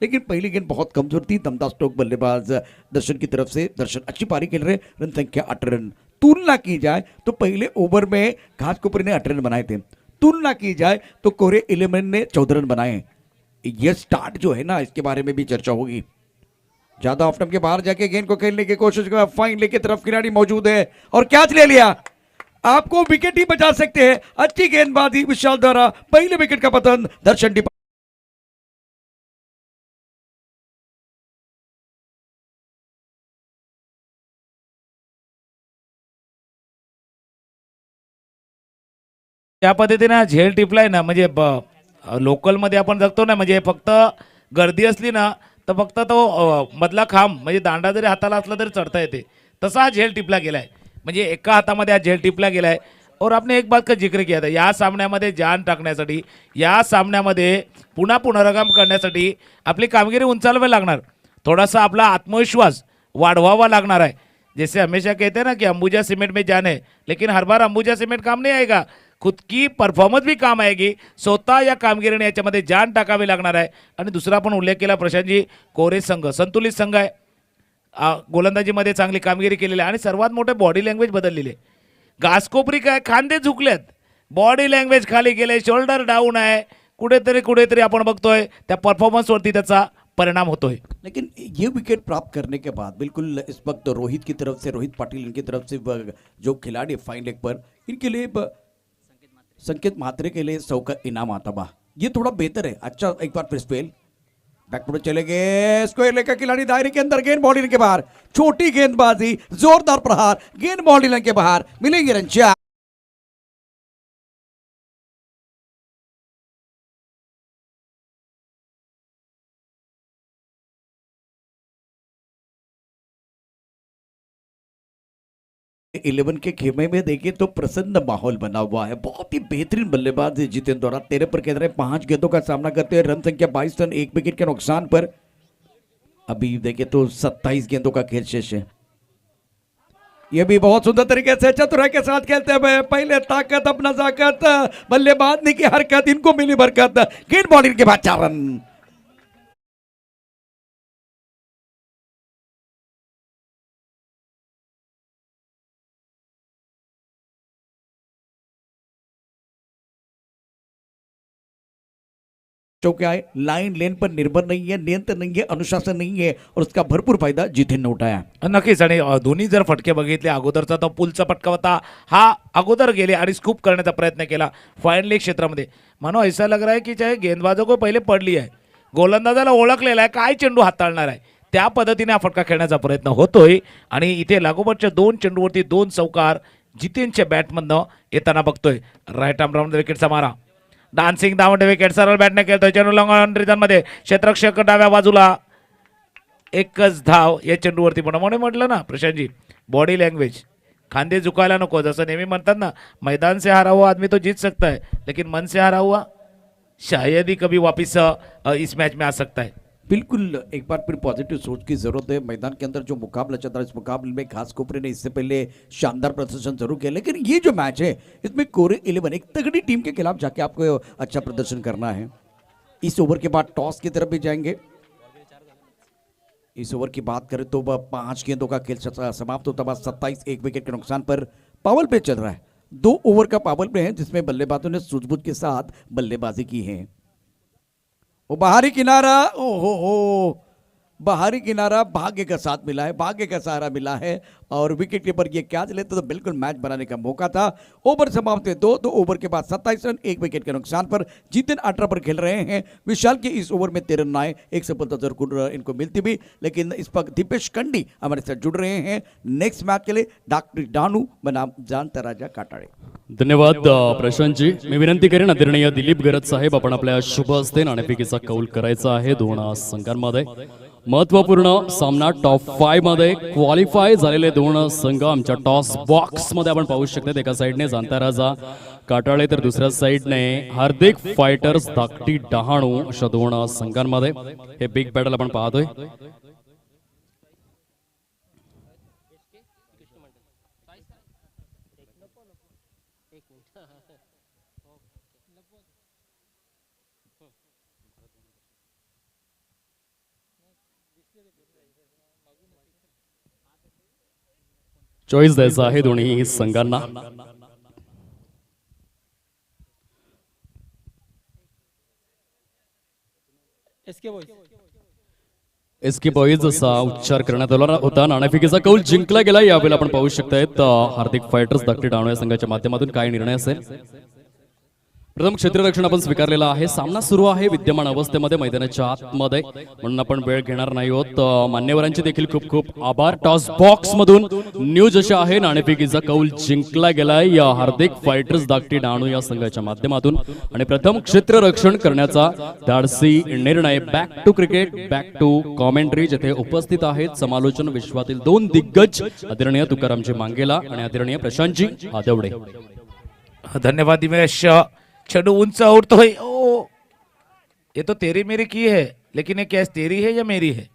लेकिन पहली गेंद बहुत कमजोर थी। दमदार स्ट्रोक बल्लेबाज दर्शन की तरफ से, दर्शन अच्छी पारी खेल रहे। रन संख्या 8 रन। तुलना की जाए तो पहले ओवर में घाटकोपर ने 8 रन बनाए थे, तुलना की जाए तो कोरे 11 ने 14 रन बनाए। ये स्टार्ट जो है ना, इसके बारे में भी चर्चा होगी। ज्यादा ऑफ स्टंप के बाहर जाके गेंद को खेलने की कोशिश कर, फाइन लेके तरफ खिलाड़ी मौजूद है और कैच ले लिया। आपको विकेट ही बचा सकते हैं। अच्छी गेंदबाजी विशाल द्वारा, पहले विकेट का पतन दर्शन डिपा। त्या पद्धतीने झेल टिपलाय ना, म्हणजे लोकलमध्ये आपण जगतो ना, म्हणजे फक्त गर्दी असली ना तर फक्त तो मधला खांब म्हणजे दांडा जरी हाताला असला तरी चढता येते, तसा हा झेल टिपला गेलाय. म्हणजे एका हातामध्ये हा झेल टिपला गेलाय. और आपने एक बात का जिक्र किया था, या सामन्यामध्ये जान टाकण्यासाठी, या सामन्यामध्ये पुन्हा पुनरागम करण्यासाठी आपली कामगिरी उंचावावी लागणार, थोडासा आपला आत्मविश्वास वाढवावा लागणार आहे. जैसे हमेशा कहते हैं ना कि अंबुजा सीमेंट में जान है, लेकिन हर बार अंबुजा सीमेंट काम नाही आएगा. खुद की परफॉर्मन्स भी काम आएगी. स्वतः या कामगिरीने याच्यामध्ये जान टाकावी लागणार आहे. आणि दुसरा पण उल्लेख केला प्रशांतजी, कोरे संघ संतुलित संघ आहे. गोलंदाजीमध्ये चांगली कामगिरी केलेली आहे आणि सर्वात मोठे बॉडी लँग्वेज बदललेली आहे. घासकोपरी काय, खांदे झुकलेत, बॉडी लँग्वेज खाली गेले, शोल्डर डाऊन आहे. कुठेतरी आपण बघतोय त्या परफॉर्मन्सवरती त्याचा परिणाम होतोय. लेकिन ये विकेट प्राप्त करने के बाद बिल्कुल इस वक्त रोहित की तरफ से, रोहित पाटिल इनकी तरफ से जो खिलाड़ी फाइन लेग पर, इनके लिए संकेत मात्रे के लिए 100 का इनाम आता बा. ये थोड़ा बेहतर है. अच्छा एक बार फिर स्पेल बैकफुट चले गए, स्क्वायर लेग का खिलाड़ी दायरे के अंदर, गेंद बॉडी के बाहर, छोटी गेंदबाजी, जोरदार प्रहार, गेंद बॉडी के बाहर, मिलेंगे रन 4. इलेवन के खेमे में देखिए तो प्रसन्न माहौल बना हुआ है. बहुत ही बेहतरीन बल्लेबाज है जितेंद्र द्वारा. 13 पर खेल रहे 5 गेंदों का सामना करते हैं. रन संख्या 22 रन, 1 विकेट के नुकसान पर. अभी देखिए तो 27 गेंदों का खेल शेष है. ये भी बहुत सुंदर तरीके से चतुराई के साथ खेलते हुए, पहले ताकत अब नजाकत, बल्लेबाज ने की हरकत, इनको मिली बरकत, गेंद बॉडी के बाद 4 रन. चौके आए, लाइन लेन पर निर्भर नहीं है, नियंत्रण नहीं है, अनुशासन नहीं है और उसका भरपूर फायदा जितेन ने उठाया. नक्कीच. आणि दोन्ही जर फटके बघितले, अगोदरचा तो पुलचा फटका होता, हा अगोदर गेले आणि स्कूप करण्याचा प्रयत्न केला फाईन लेग क्षेत्रामध्ये. मानो ऐसा लग रहा है की चाहे गेंदबाजों को पहिले पडली आहे, गोलंदाजाला ओळखलेला आहे, काय चेंडू हाताळणार आहे त्या पद्धतीने हा फटका खेळण्याचा प्रयत्न होतोय. आणि इथे लागोपाठच्या 2 चेंडूवरती 2 चौकार जितेनच्या बॅटमधनं येताना बघतोय. राईट आर्म राऊंड विकेटचा मारा, डान्सिंग धावंडे विकेट, सरळ बॅटने खेळतोय. चेंडू लॉंग मध्ये क्षेत्ररक्षक डाव्या बाजूला, एकच धाव या चेंडूवरती. पण म्हणून म्हटलं ना प्रशांतजी, बॉडी लँग्वेज, खांदे झुकायला नको. जसं नेहमी म्हणतात ना, मैदान से हारा हुआ आदमी तो जीत सकता है, लेकिन मन से हारा हुआ शायद ही कभी वापस इस मैच में आ सकता है. बिल्कुल एक बार फिर पॉजिटिव सोच की जरूरत है. मैदान के अंदर जो मुकाबला चल रहा है, इस मुकाबले में घासकोपरे ने इससे पहले शानदार प्रदर्शन जरूर किया, लेकिन ये जो मैच है इसमें कोरे 11 एक तगड़ी टीम के खिलाफ जाके आपको अच्छा प्रदर्शन करना है. इस ओवर के बाद टॉस की तरफ भी जाएंगे. इस ओवर की बात करें तो 5 गेंदों का खेल समाप्त होता बाद 27, 1 विकेट के नुकसान पर पावर प्ले चल रहा है. 2 ओवर का पावर प्ले है जिसमें बल्लेबाजों ने सूझबूझ के साथ बल्लेबाजी की है. वो बाहरी किनारा, ओहो, बाहरी किनारा भाग्य का साथ मिला है, भाग्य का सहारा मिला है और विकेट कीपर ये कैच लेते तो बिल्कुल मैच बनाने का मौका था. ओवर समाप्त है 2 ओवर के बाद 27 रन, 1 विकेट के नुकसान पर. जितेन 18 पर खेल रहे हैं. विशाल के इस ओवर में 13 रन आए, एक सफलता जरूर इनको मिलती भी, लेकिन इस वक्त दीपेश कंडी हमारे साथ जुड़ रहे हैं नेक्स्ट मैच के लिए. डॉक्टर डानू बनाम जानता राजा काटाळे. धन्यवाद प्रशांतजी. मी विनंती करेन आदरणीय दिलीप गरज साहेब, आपण आपल्या शुभ हस्ते नाणेफेकीचा कौल करायचा आहे. 2 संघांमध्ये महत्वपूर्ण सामना टॉप 5 मध्ये क्वालिफाय झालेले 2 संघ आमच्या टॉस बॉक्स मध्ये आपण पाहू शकतो. एका साइडने जानता राजा काटाळे तर दुसऱ्या साइडने हार्दिक फायटर्स धाकटी डहाणू, अशा 2 संघांमध्ये हे बिग बॅटल आपण पाहतोय. चॉईस द्यायचा आहे दोन्ही संघांना. एसके बॉईज असा उच्चार करण्यात आला होता. नाणेफेकीचा कौल जिंकला गेला. यावेळेला आपण पाहू शकतायत हार्दिक फायटर्स धाकटी डाणू या संघाच्या माध्यमातून काय निर्णय असेल. प्रथम क्षेत्ररक्षण आपण स्वीकारलेला आहे. सामना सुरू आहे विद्यमान अवस्थेमध्ये मैदानाच्या आतमध्ये, म्हणून आपण वेळ घेणार नाही आहोत. मान्यवरांचे देखील खूप खूप आभार. टॉस बॉक्स मधून न्यूज अशी आहे, नाणेफेकीचा कौल जिंकला गेलाय या हार्दिक फायटर्स धाकटी डाणू या संघाच्या माध्यमातून आणि प्रथम क्षेत्ररक्षण करण्याचा धाडसी निर्णय. Back to cricket, back to commentary, जिथे उपस्थित आहेत समालोचन विश्वातील 2 दिग्गज आदरणीय तुकारामजी मांगेला आणि आदरणीय प्रशांतजी आदवडे. धन्यवाद दिमेश. चेंडू उंच उड़तोय. ओ, ये तो तेरी मेरी की है, लेकिन ये कैच तेरी है या मेरी है?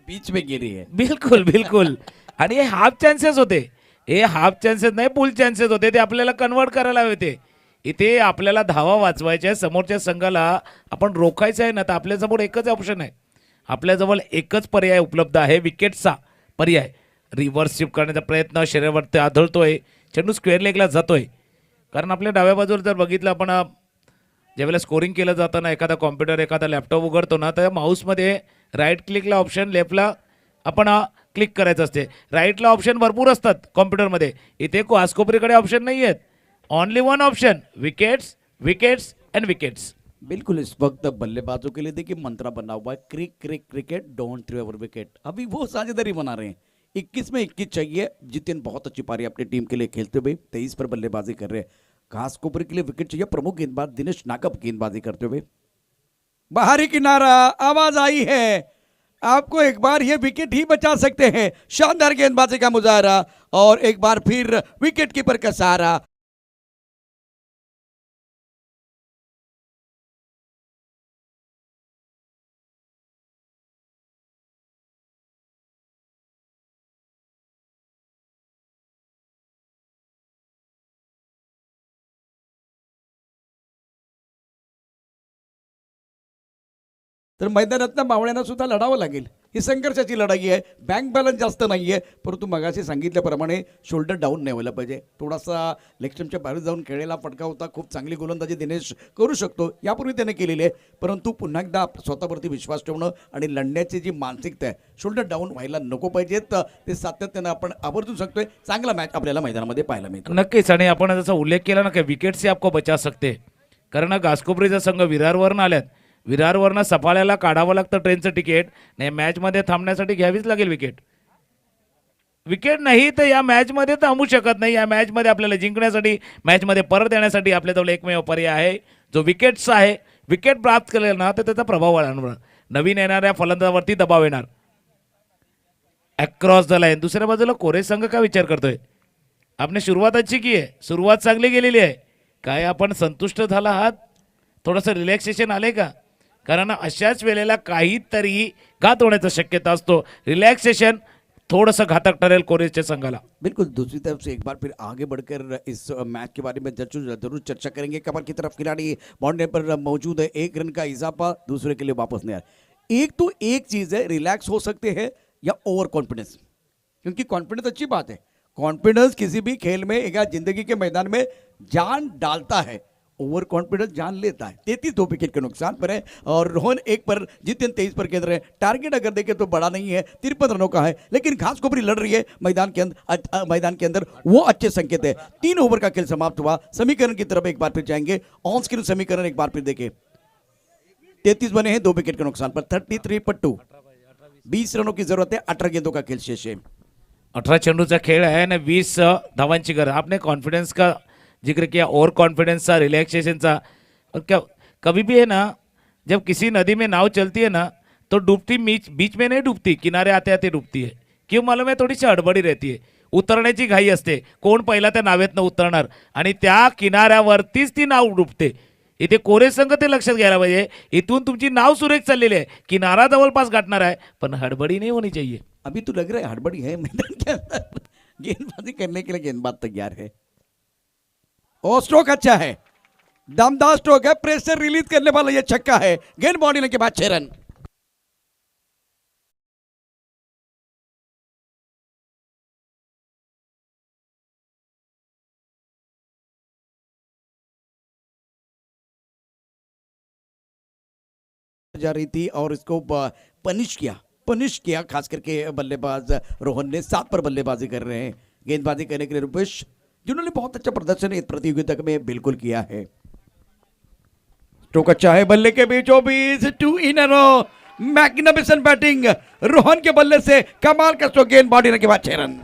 बीच में गिरी है. बिल्कुल बिल्कुल. आणि हे हाफ चान्सेस होते, हे हाफ चान्सेस नाही फुल चान्सेस होते, ते आपल्याला कन्वर्ट करायला हवे होते. इथे आपल्याला धावा वाचवायच्या आहे, समोरच्या संघाला आपण रोखायचं आहे ना, तर आपल्यासमोर एकच ऑप्शन आहे, आपल्याजवळ एकच पर्याय उपलब्ध आहे, विकेटचा पर्याय. रिव्हर्स शिफ्ट करण्याचा प्रयत्न शरीरावरती आढळतोय, चेंडू स्क्वेअर लेगला जातोय. कारण आपल्या डाव्या बाजूला जर बघितलं आपण, ज्यावेळेला स्कोरिंग केलं जातं ना, एखादा कॉम्प्युटर एखादा लॅपटॉप उघडतो ना, तर माऊसमध्ये राईट क्लिकला ऑप्शन, लेफ्टला आपण क्लिक करायचं असते. राईटला ऑप्शन भरपूर असतात कॉम्प्युटरमध्ये, इथे कासकोपरीकडे ऑप्शन नाही आहेत. Only one option, wickets wickets and wickets. बिल्कुल इस वक्त बल्लेबाजों के लिए देखिए मंत्रा बना हुआ है, crick crick cricket, don't throw over wicket. अभी वो साझेदारी बना रहे हैं. 21 में 21 चाहिए. जितिन बहुत अच्छी पारी अपनी टीम के लिए खेलते हुए 23 पर बल्लेबाजी कर रहे हैं. घासकोपरी के लिए विकेट चाहिए. प्रमुख गेंदबाज दिनेश नाकप गेंदबाजी करते हुए. बाहरी किनारा, आवाज आई है, आपको एक बार ये विकेट ही बचा सकते हैं. शानदार गेंदबाजी का मुजाहरा और एक बार फिर विकेट कीपर का सहारा. तर मैदानातल्या मावळ्यांना सुद्धा लढावं लागेल. ही संघर्षाची लढाई आहे. बँक बॅलन्स जास्त नाही आहे, परंतु मगाशी सांगितल्याप्रमाणे शोल्डर डाऊन नाही व्हायला पाहिजे. थोडासा लेगस्टम्पच्या बाहेर जाऊन खेळलेला फटका होता. खूप चांगली गोलंदाजी दिनेश करू शकतो, यापूर्वी त्याने केलेली आहे. परंतु पुन्हा एकदा स्वतःवरती विश्वास ठेवणं आणि लढण्याची जी मानसिकता आहे, शोल्डर डाऊन व्हायला नको पाहिजेत. ते सातत्यानं आपण आवर्जून शकतोय. चांगला मॅच आपल्याला मैदानामध्ये पाहायला मिळतो. नक्कीच. आणि आपण जसा उल्लेख केला ना की विकेट से आपको बचा सकते, कारण घासकोपरीचा संघ विरारवरनं आल्यात, विरारवरनं सफाळ्याला काढावं लागतं ट्रेनचं तिकीट. नाही, मॅचमध्ये थांबण्यासाठी घ्यावीच लागेल विकेट. विकेट नाही तर या मॅचमध्ये थांबू शकत नाही. या मॅचमध्ये आपल्याला जिंकण्यासाठी, मॅचमध्ये परत येण्यासाठी आपल्याजवळ एकमेव पर्याय आहे, जो विकेट्सचा आहे. विकेट प्राप्त केलं ना तर त्याचा प्रभाव वाढणार, नवीन येणाऱ्या फलंदाजावरती दबाव येणार. Across the line. दुसऱ्या बाजूला कोरे संघ काय विचार करतोय, आपने सुरुवात अच्छी की आहे, सुरुवात चांगली गेलेली आहे, काय आपण संतुष्ट झाला आहात, थोडंसं रिलॅक्सेशन आले का? कारण अशाच वेळेला काहीतरी घात होण्याची शक्यता असतो. रिलॅक्सेशन थोड़ा सा घातक ठहरेल कोरेज के संघाला. बिल्कुल. दूसरी तरफ से एक बार फिर आगे बढ़कर इस मैच के बारे में जरूर चर्चा करेंगे. कमर की तरफ खिलाड़ी बाउंड्री पर मौजूद है. एक रन का इजाफा, दूसरे के लिए वापस नहीं आया. एक तो एक चीज है, रिलैक्स हो सकते हैं या ओवर कॉन्फिडेंस, क्योंकि कॉन्फिडेंस अच्छी बात है. कॉन्फिडेंस किसी भी खेल में या जिंदगी के मैदान में जान डालता है. ओवर कॉन्फिडेंस जान लेता है. 33 2 विकेट के नुकसान पर है और रोहन 1 पर, जितिन 23 पर खेल रहे हैं. टारगेट अगर देखें तो बड़ा नहीं है, 53 रनों का है, लेकिन घासकोपरी लड़ रही है मैदान के अंदर, वो अच्छे संकेत है. 3 ओवर का खेल समाप्त हुआ. समीकरण की तरफ एक बार फिर जाएंगे. ऑन स्क्रीन समीकरण एक बार फिर देखें. 33 बने हैं 2 विकेट के नुकसान पर. 33 पर 2, 20 रनों की जरूरत है. 18 गेंदों का खेल शेष है. 18 चेंडूचा खेळ आहे आणि 20 धावांची गरज. आपने कॉन्फिडेंस का जिक्र किया, ओवर कॉन्फिडेंस, रिलैक्सेशन. और क्या कभी भी है ना, जब किसी नदी में नाव चलती है ना तो डूबती बीच में नहीं डूबती, किनारे आते आते डूबती है. क्यों मालूम है? थोडीशी हडबडी रहती है, उतरण्याची घाई असते, कोण पहिला त्या नावेतनं उतरणार आणि त्या किनाऱ्यावरतीच ती नाव डुबते. इथे कोरे संघ ते लक्षात घ्यायला पाहिजे. इथून तुमची नाव सुरेख चाललेली आहे, किनारा जवळपास गाठणार आहे, पण हडबडी नहीं होनी चाहिए. अभी तो लग रहा है हड़बड़ी है मैदान के अंदर. गेंदबाजी करने के लिए गेंदबाज तैयार है और स्ट्रोक अच्छा है, दमदार स्ट्रोक है. प्रेशर रिलीज करने वाला ये छक्का है. गेंद बाउंड्री के बाद 6 रन. जा रही थी और इसको पनिश किया खास करके बल्लेबाज रोहन ने. 7 पर बल्लेबाजी कर रहे हैं. गेंदबाजी करने के लिए रुपेश, जिन्होंने बहुत अच्छा प्रदर्शन इस प्रतियोगिता में बिल्कुल किया है. स्ट्रोक अच्छा है बल्ले के बीचों बीच. 2 in a row. Magnificent batting Rohan के बल्ले से. कमाल का स्ट्रोक. गेंद बाउंड्री के बाद 6 रन.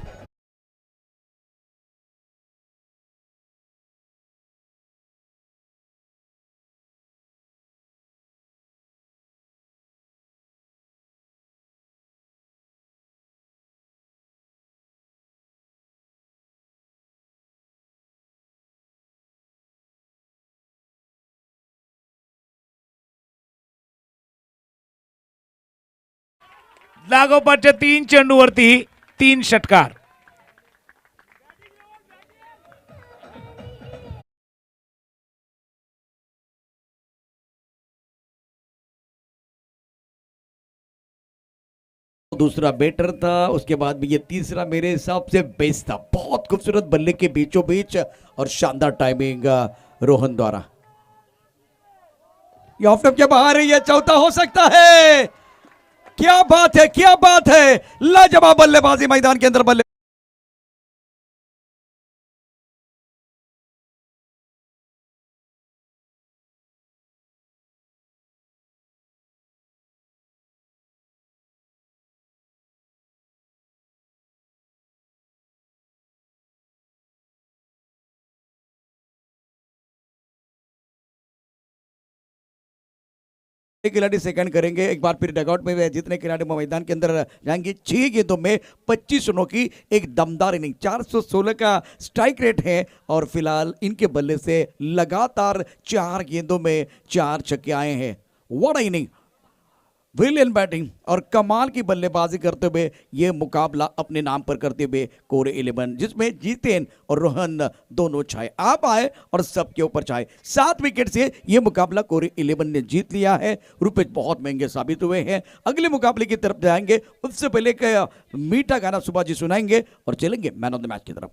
लागोपाठच्या 3 चेंडूवरती 3 षटकार। दूसरा बेटर था, उसके बाद भी ये तीसरा मेरे हिसाब से बेस्ट था। बहुत खूबसूरत बल्ले के बीचों बीच और शानदार टाइमिंग रोहन द्वारा। ये ऑफ टॉप के बाहर है, ये चौथा हो सकता है। क्या बात है, क्या बात है, लाजवाब बल्लेबाजी मैदान के अंदर बल्ले खिलाड़ी सेकंड करेंगे। एक बार फिर डगआउट में जितने खिलाड़ी मैदान के अंदर जाएंगे 6 गेंदों में 25 रनों की एक दमदार इनिंग, 416 का स्ट्राइक रेट है और फिलहाल इनके बल्ले से लगातार 4 गेंदों में 4 छक्के आए हैं। What a inning, brilliant batting और कमाल की बल्लेबाजी करते हुए ये मुकाबला अपने नाम पर करते हुए कोर 11, जिसमें जीतेन और रोहन दोनों छाए, आप आए और सबके ऊपर छाए। 7 विकेट से ये मुकाबला कोर 11 ने जीत लिया है। रुपए बहुत महंगे साबित हुए हैं। अगले मुकाबले की तरफ जाएंगे, उससे पहले मीठा गाना सुबह जी सुनाएंगे और चलेंगे मैन ऑफ द मैच की तरफ।